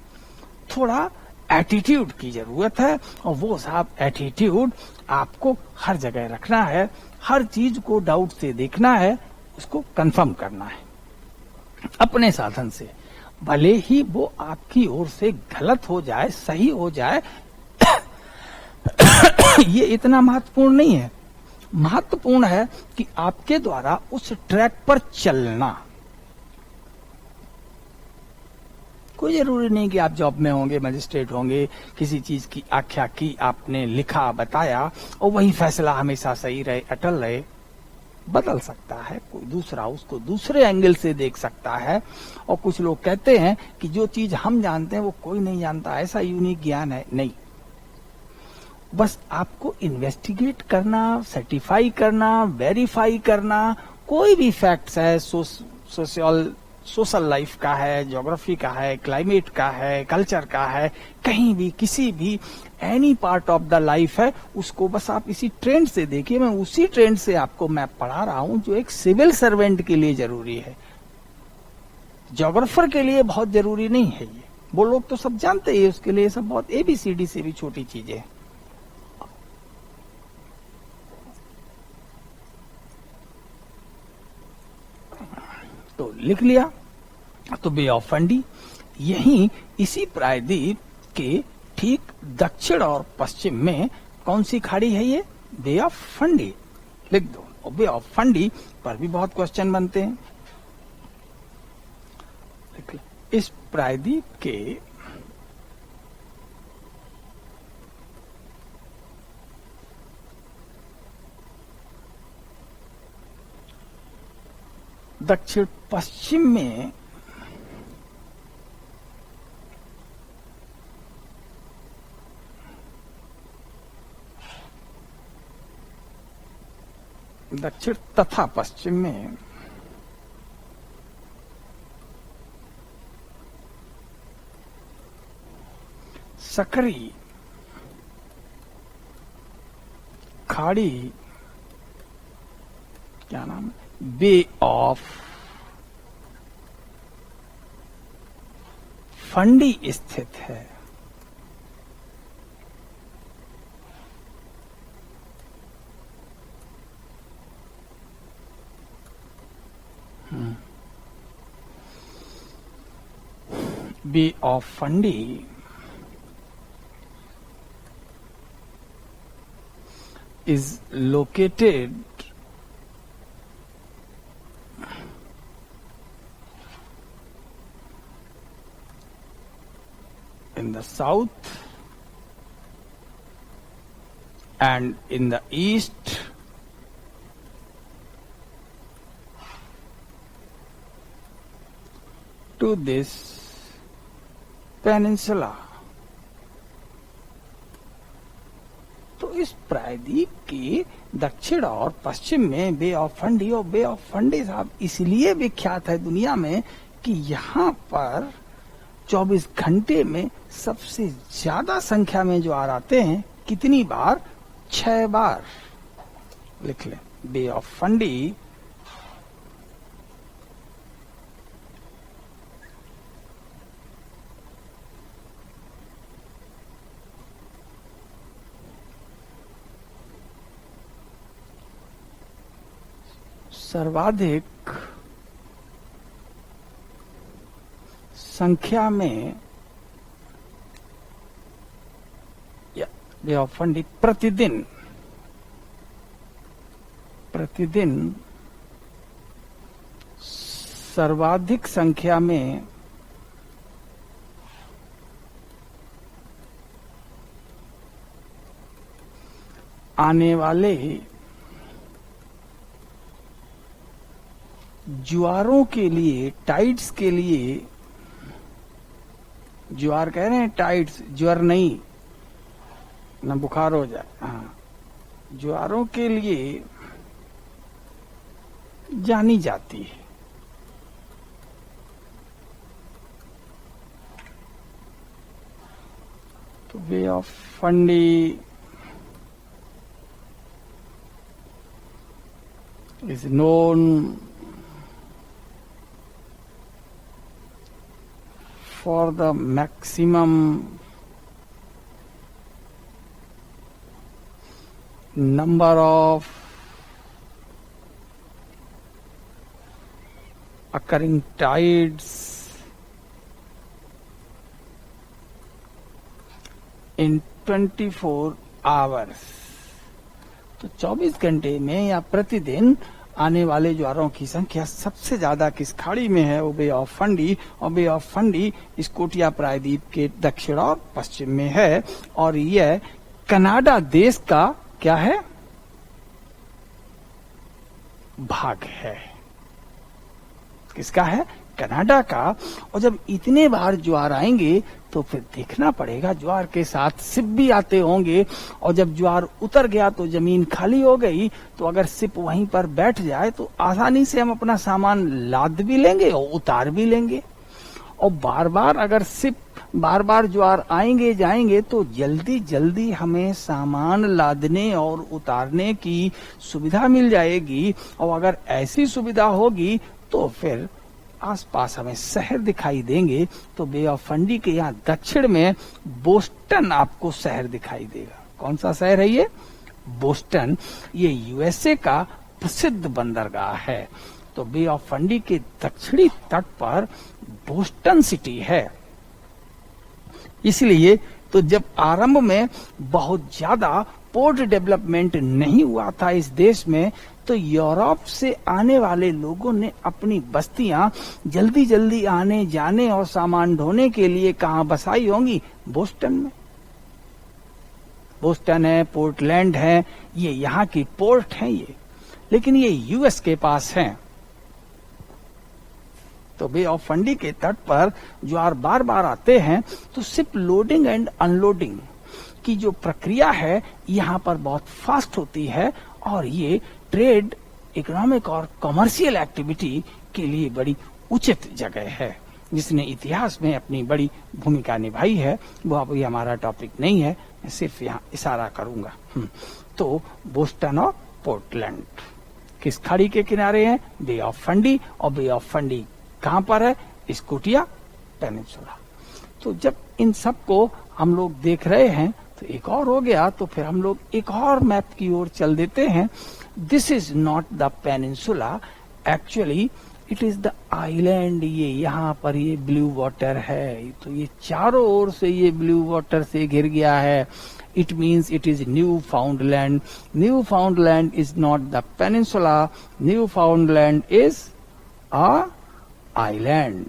Speaker 1: थोड़ा एटीट्यूड की जरूरत है। और वो साहब एटीट्यूड आपको हर जगह रखना है, हर चीज को डाउट से देखना है, उसको कंफर्म करना है अपने साधन से, भले ही वो आपकी ओर से गलत हो जाए, सही हो जाए ये इतना महत्वपूर्ण नहीं है। महत्वपूर्ण है कि आपके द्वारा उस ट्रैक पर चलना। कोई जरूरी नहीं कि आप जॉब में होंगे, मजिस्ट्रेट होंगे, किसी चीज की आख्या की, आपने लिखा बताया और वही फैसला हमेशा सही रहे, अटल रहे। बदल सकता है, कोई दूसरा उसको दूसरे एंगल से देख सकता है। और कुछ लोग कहते हैं कि जो चीज हम जानते हैं वो कोई नहीं जानता, ऐसा यूनिक ज्ञान है। नहीं, बस आपको इन्वेस्टिगेट करना, सर्टिफाई करना, वेरीफाई करना। कोई भी फैक्ट्स है, सोशल लाइफ का है, ज्योग्राफी का है, क्लाइमेट का है, कल्चर का है, कहीं भी किसी भी any part of the life है, उसको बस आप इसी ट्रेंड से देखिए। मैं उसी ट्रेंड से आपको मैप पढ़ा रहा हूं जो एक सिविल सर्वेंट के लिए जरूरी है, ज्योग्राफर के लिए बहुत जरूरी नहीं है। ये वो लोग तो सब जानते हैं, उसके लिए सब बहुत एबीसीडी से भी छोटी चीजें हैं। तो लिख लिया। तो बे ऑफ फंडी यही इसी प्रायद्वीप के ठीक दक्षिण और पश्चिम में कौन सी खाड़ी है? ये बे ऑफ फंडी लिख दो। और बे ऑफ फंडी पर भी बहुत क्वेश्चन बनते हैं। इस प्रायद्वीप के दक्षिण पश्चिम में दक्षिण तथा पश्चिम में सकरी खाड़ी, क्या नाम है, बे ऑफ फंडी स्थित है। Bay of Fundy is located in the south and in the east to this peninsula। तो इस प्रायद्वीप के दक्षिण और पश्चिम में बे ऑफ फंडी, और बे ऑफ फंडी साहब इसलिए विख्यात है दुनिया में कि यहाँ पर 24 घंटे में सबसे ज्यादा संख्या में ज्वार आते हैं। कितनी बार? 6 बार। लिख लें, बे ऑफ फंडी सर्वाधिक संख्या में बे ऑफ फंडी प्रतिदिन सर्वाधिक संख्या में आने वाले ज्वारों के लिए, टाइड्स के लिए, ज्वार कह रहे हैं, टाइड्स, ज्वर नहीं, न बुखार हो जाए, हाँ, ज्वारों के लिए जानी जाती है। तो bay of Fundy is known for the maximum number of occurring tides in 24 hours। तो 24 घंटे में या प्रतिदिन आने वाले ज्वारों की संख्या सबसे ज्यादा किस खाड़ी में है? वो बे ऑफ फंडी, और बे ऑफ फंडी स्कोटिया प्रायद्वीप के दक्षिण और पश्चिम में है। और यह कनाडा देश का क्या है? भाग है। किसका है? कनाडा का। और जब इतने बार ज्वार आएंगे तो फिर देखना पड़ेगा, ज्वार के साथ सिप भी आते होंगे, और जब ज्वार उतर गया तो जमीन खाली हो गई, तो अगर सिप वहीं पर बैठ जाए तो आसानी से हम अपना सामान लाद भी लेंगे और उतार भी लेंगे। और बार बार अगर सिप, बार बार ज्वार आएंगे जाएंगे तो जल्दी जल्दी हमें सामान लादने और उतारने की सुविधा मिल जाएगी। और अगर ऐसी सुविधा होगी तो फिर आसपास हमें शहर दिखाई देंगे। तो बे ऑफ फंडी के यहाँ दक्षिण में बोस्टन आपको शहर दिखाई देगा। कौन सा शहर है ये? बोस्टन। ये यूएसए का प्रसिद्ध बंदरगाह है। तो बे ऑफ फंडी के दक्षिणी तट पर बोस्टन सिटी है। इसलिए तो जब आरंभ में बहुत ज्यादा पोर्ट डेवलपमेंट नहीं हुआ था इस देश में, तो यूरोप से आने वाले लोगों ने अपनी बस्तियां जल्दी जल्दी आने जाने और सामान ढोने के लिए कहां बसाई होंगी? बोस्टन में। बोस्टन है, पोर्टलैंड है, ये यहाँ की पोर्ट है ये, लेकिन ये यूएस के पास है। तो बे ऑफ फंडी के तट पर ज्वार बार बार आते हैं, तो सिर्फ लोडिंग एंड अनलोडिंग की जो प्रक्रिया है यहाँ पर बहुत फास्ट होती है। और ये ट्रेड, इकोनॉमिक और कमर्शियल एक्टिविटी के लिए बड़ी उचित जगह है, जिसने इतिहास में अपनी बड़ी भूमिका निभाई है। वो अभी हमारा टॉपिक नहीं है, मैं सिर्फ यहाँ इशारा करूंगा। तो बोस्टन और पोर्टलैंड किस खाड़ी के किनारे हैं? बे ऑफ फंडी। और बे ऑफ फंडी कहाँ पर है? Scotia peninsula. तो जब इन सब को हम लोग देख रहे हैं तो एक और हो गया, तो फिर हम लोग एक और मैप की ओर चल देते हैं। This is not the peninsula, actually it is the island. ये यहाँ पर ये ब्लू वाटर है, तो ये चारों ओर से ये ब्लू वाटर से घिर गया है। It means it is new फाउंडलैंड। New फाउंडलैंड is not the peninsula, new फाउंडलैंड is a island.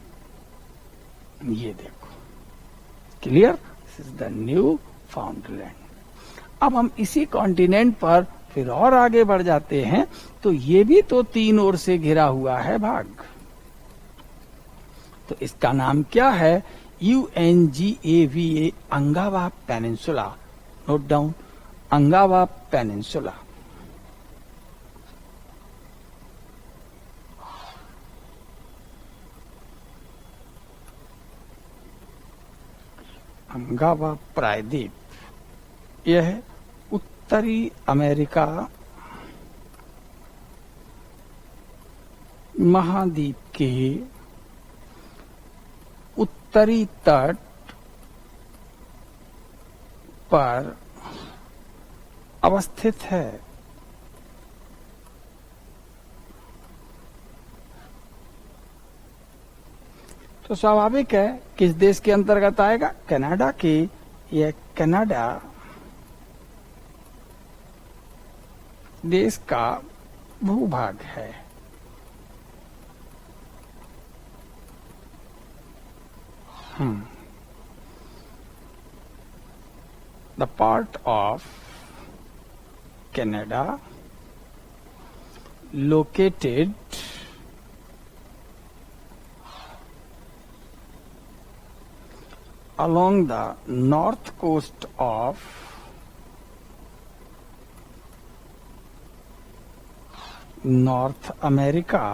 Speaker 1: ये देखो, clear? This is the new फाउंडलैंड। अब हम इसी कॉन्टिनेंट पर फिर और आगे बढ़ जाते हैं, तो ये भी तो तीन ओर से घिरा हुआ है भाग। तो इसका नाम क्या है? UNGAVA, Ungava peninsula. Note down, Ungava peninsula. Ungava प्रायद्वीप यह उत्तरी अमेरिका महाद्वीप के उत्तरी तट पर अवस्थित है। तो स्वाभाविक है किस देश के अंतर्गत आएगा? कनाडा के। यह कनाडा देश का भूभाग है। The part of Canada located along the north coast of North America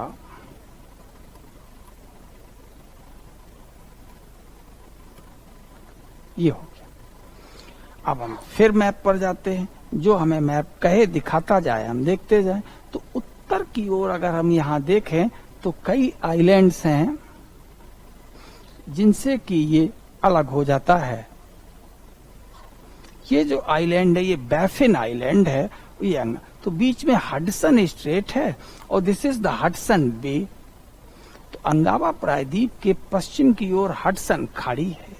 Speaker 1: ये हो गया। अब हम फिर मैप पर जाते हैं, जो हमें मैप कहे दिखाता जाए, हम देखते जाए। तो उत्तर की ओर अगर हम यहाँ देखें तो कई आइलैंड्स हैं जिनसे कि ये अलग हो जाता है। ये जो आइलैंड है ये बैफिन आइलैंड है, ये तो बीच में हडसन स्ट्रेट है और this is the Hudson Bay. तो अंगावा प्रायद्वीप के पश्चिम की ओर हडसन खाड़ी है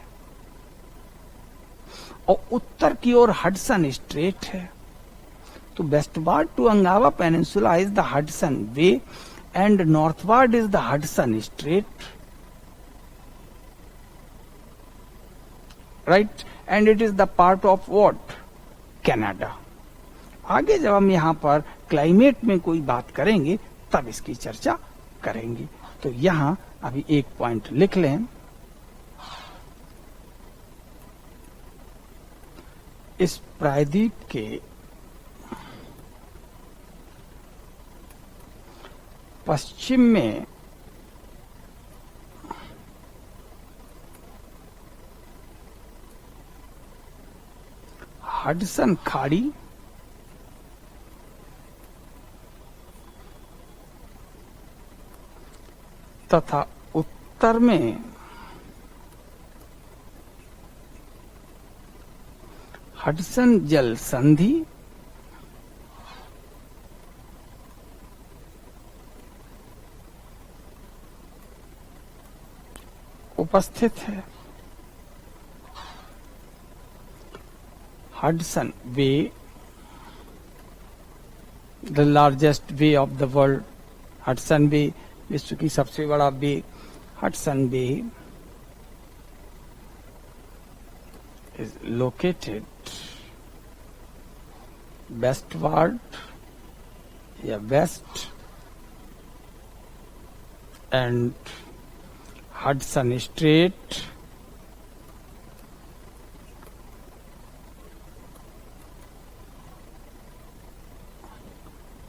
Speaker 1: और उत्तर की ओर हडसन स्ट्रेट है। तो westward to Ungava peninsula is the Hudson bay and northward is the Hudson strait, right, and it is the part of what? Canada. आगे जब हम यहाँ पर क्लाइमेट में कोई बात करेंगे तब इसकी चर्चा करेंगे। तो यहाँ अभी एक पॉइंट लिख लें। इस प्रायद्वीप के पश्चिम में हडसन खाड़ी तथा उत्तर में हडसन जल संधि उपस्थित है। Hudson bay, the largest bay of the world, Hudson bay विश्व की सबसे बड़ा bay, Hudson bay is located westward या west and Hudson Strait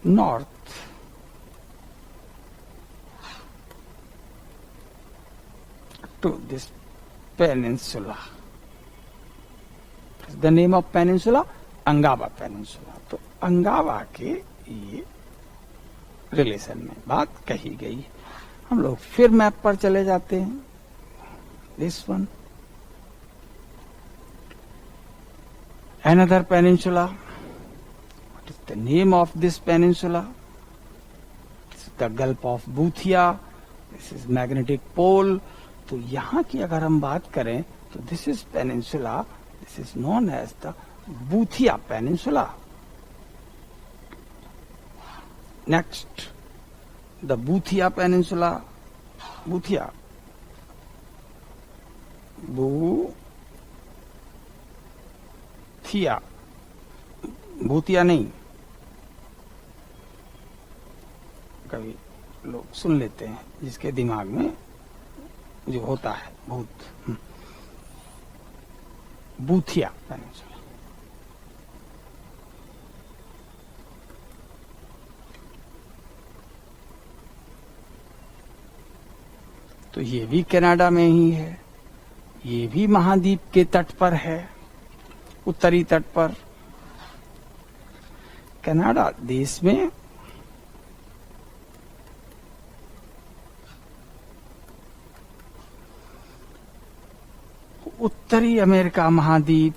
Speaker 1: north to this peninsula. The name of peninsula Ungava peninsula. तो अंगावा के ये relation में बात कही गई। हम लोग फिर मैप पर चले जाते हैं। This one another peninsula. What is the name of this peninsula? It's the Gulf of Boothia. This is magnetic pole. तो यहाँ की अगर हम बात करें तो this is peninsula. This is known as the Boothia Peninsula. Next, the Boothia Peninsula. Boothia. भूतिया नहीं, कभी लोग सुन लेते हैं जिसके दिमाग में जो होता है भूत। बूथिया पेनिनसुला। तो ये भी कनाडा में ही है, ये भी महाद्वीप के तट पर है, उत्तरी तट पर। कनाडा देश में उत्तरी अमेरिका महाद्वीप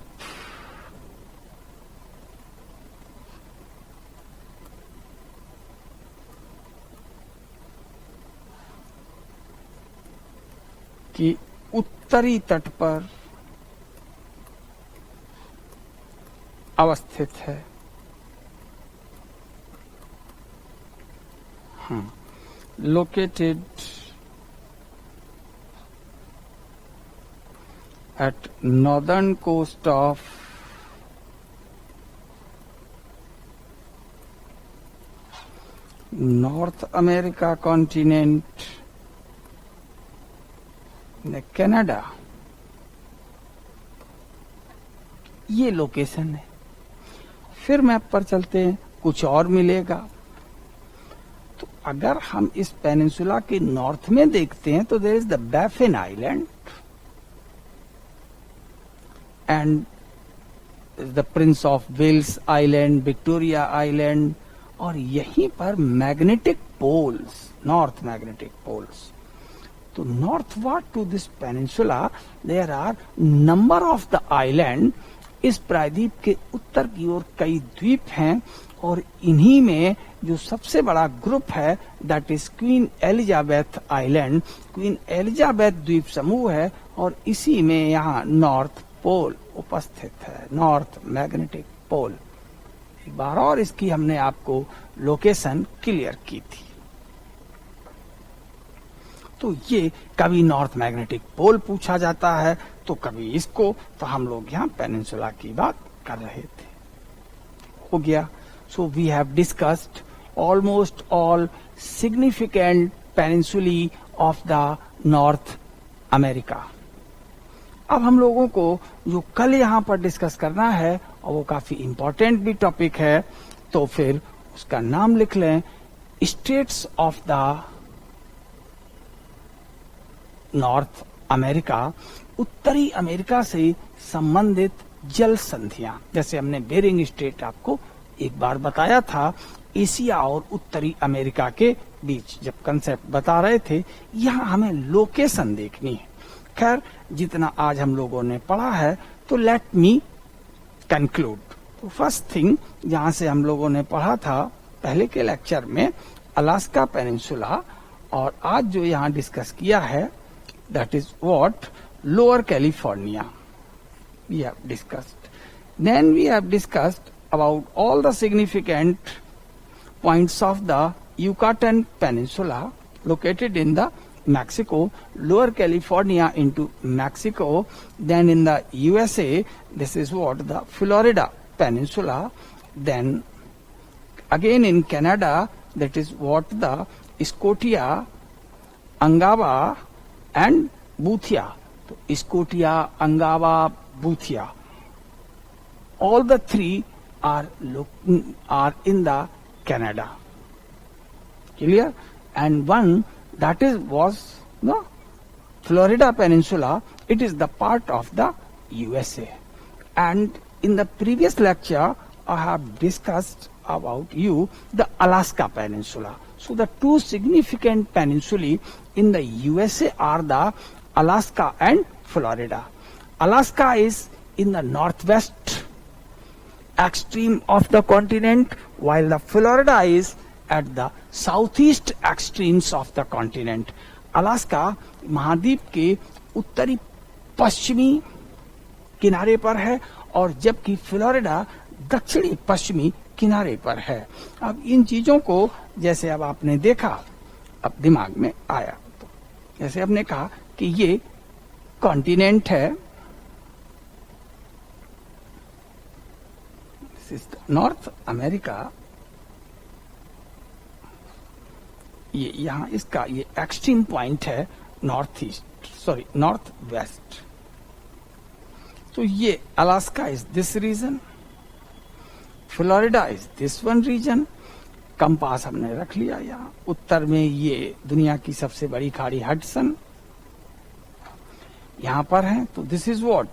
Speaker 1: की उत्तरी तट पर अवस्थित है। Located at northern coast of North America continent, Canada, ये लोकेशन है। फिर मैप पर चलते हैं, कुछ और मिलेगा। तो अगर हम इस पेनिनसुला के नॉर्थ में देखते हैं तो there is the Baffin Island and the Prince of Wales Island, Victoria Island, और यहीं पर magnetic poles, north magnetic poles. तो northward to this peninsula there are number of the island. इस प्रायद्वीप के उत्तर की ओर कई द्वीप हैं और इन्हीं में जो सबसे बड़ा ग्रुप है that is queen Elizabeth island, queen Elizabeth द्वीप समूह है और इसी में यहाँ नॉर्थ पोल उपस्थित है, नॉर्थ मैग्नेटिक पोल। एक बार और इसकी हमने आपको लोकेशन क्लियर की थी। तो ये कभी नॉर्थ मैग्नेटिक पोल पूछा जाता है तो कभी इसको, तो हम लोग यहाँ पेनिनसुला की बात कर रहे थे। हो गया। So we have discussed almost all significant peninsulae of the North America. अब हम लोगों को जो कल यहाँ पर डिस्कस करना है और वो काफी इंपॉर्टेंट भी टॉपिक है, तो फिर उसका नाम लिख लें, states of the North America, उत्तरी अमेरिका से संबंधित जल संधियां। जैसे हमने बेरिंग स्ट्रेट आपको एक बार बताया था, एशिया और उत्तरी अमेरिका के बीच जब कंसेप्ट बता रहे थे, यहाँ हमें लोकेशन देखनी है। खैर, जितना आज हम लोगों ने पढ़ा है तो लेट मी कंक्लूड। तो फर्स्ट थिंग जहां से हम लोगों ने पढ़ा था पहले के लेक्चर में, अलास्का पेनिनसुला, और आज जो यहाँ डिस्कस किया है that is what, Lower California we have discussed. Then we have discussed about all the significant points of the Yucatan peninsula located in the Mexico, Lower California into Mexico. Then in the USA, this is what, the Florida Peninsula. Then again in Canada, that is what, the Scotia, Angava and Boothia. So, Scotia, Angava, Boothia. All the three are in the Canada. Clear? And one that was the Florida Peninsula. It is the part of the USA. And in the previous lecture, I have discussed about you the Alaska Peninsula. So the two significant peninsulae in the USA are the Alaska and Florida. Alaska is in the northwest extreme of the continent, while the Florida is at the southeast extremes of the continent. Alaska महाद्वीप के उत्तरी पश्चिमी किनारे पर है और जबकि Florida दक्षिणी पश्चिमी किनारे पर है। अब इन चीजों को जैसे अब आपने देखा, अब दिमाग में आया, तो जैसे आपने कहा कि ये कॉन्टिनेंट है, नॉर्थ अमेरिका, ये यहाँ इसका ये एक्सट्रीम पॉइंट है नॉर्थ वेस्ट। तो ये Alaska is this region, Florida is this one region. Compass हमने रख लिया यहाँ। उत्तर में ये दुनिया की सबसे बड़ी खाड़ी हडसन, यहां पर है, तो this is what,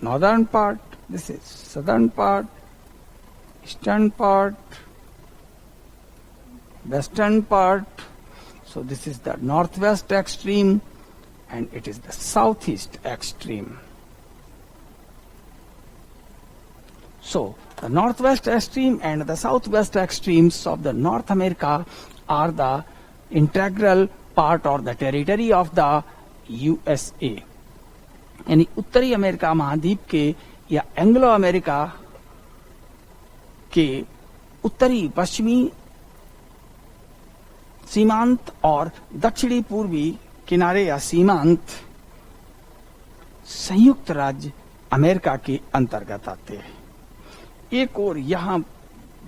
Speaker 1: northern part, this is southern part, eastern part, western part. So this is the northwest extreme and it is the southeast extreme. So the northwest extreme and the southwest extremes of the North America are the integral part or the territory of the USA. यानी उत्तरी America महाद्वीप के या Anglo America के उत्तरी पश्चिमी सीमांत और दक्षिणी पूर्वी किनारे या सीमांत संयुक्त राज्य अमेरिका के अंतर्गत आते हैं. एक और यहां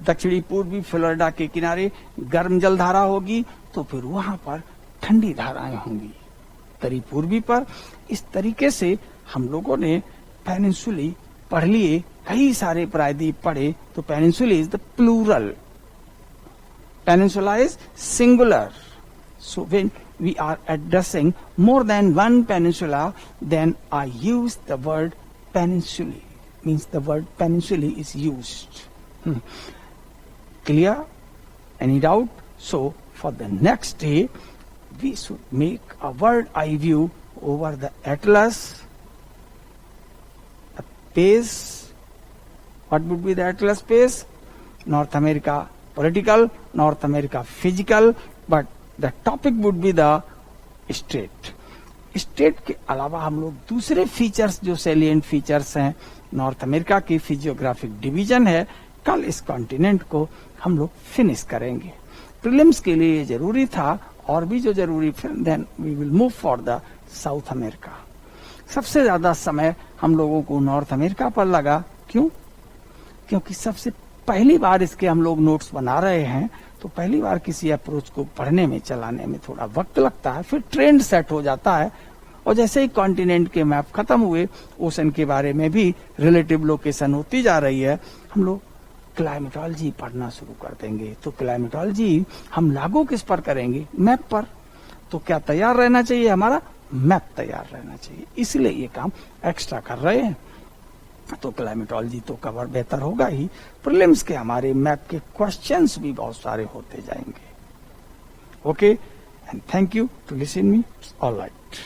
Speaker 1: दक्षिणी पूर्वी फ्लोरिडा के किनारे गर्म जलधारा होगी, तो फिर वहां पर ठंडी धाराएं होंगी उत्तरी पूर्वी पर. इस तरीके से हम लोगों ने पेनिनसुली पढ़ लिए, कई सारे प्रायद्वीप पढ़े. तो peninsula is the plural, peninsula is singular. So when we are addressing more than one peninsula, then I use the word peninsula. Means the word peninsula is used. Clear? Any doubt? So for the next day, we should make a word eye view over the atlas, the page. What would be the atlas page? North America political, North America physical, but the topic would be the state. State के अलावा हम लोग दूसरे features जो salient features हैं, north America की physiographic division है, कल इस कॉन्टिनेंट को हम लोग फिनिश करेंगे. प्रीलिम्स के लिए ये जरूरी था, और भी जो जरूरी, फिर then we will move for the South America. सबसे ज्यादा समय हम लोगों को नॉर्थ अमेरिका पर लगा. क्यों? क्योंकि सबसे पहली बार इसके हम लोग नोट्स बना रहे हैं, तो पहली बार किसी अप्रोच को पढ़ने में, चलाने में थोड़ा वक्त लगता है, फिर ट्रेंड सेट हो जाता है. और जैसे ही कॉन्टिनेंट के मैप खत्म हुए, ओशन के बारे में भी रिलेटिव लोकेशन होती जा रही है, हम लोग क्लाइमेटोलॉजी पढ़ना शुरू कर देंगे. तो क्लाइमेटोलॉजी हम लागू किस पर करेंगे? मैप पर. तो क्या तैयार रहना चाहिए? हमारा मैप तैयार रहना चाहिए. इसलिए ये काम एक्स्ट्रा कर रहे हैं. तो क्लाइमेटोलॉजी तो कवर बेहतर होगा ही, प्रीलिम्स के हमारे मैप के क्वेश्चंस भी बहुत सारे होते जाएंगे. Okay, and thank you to listen me. All right.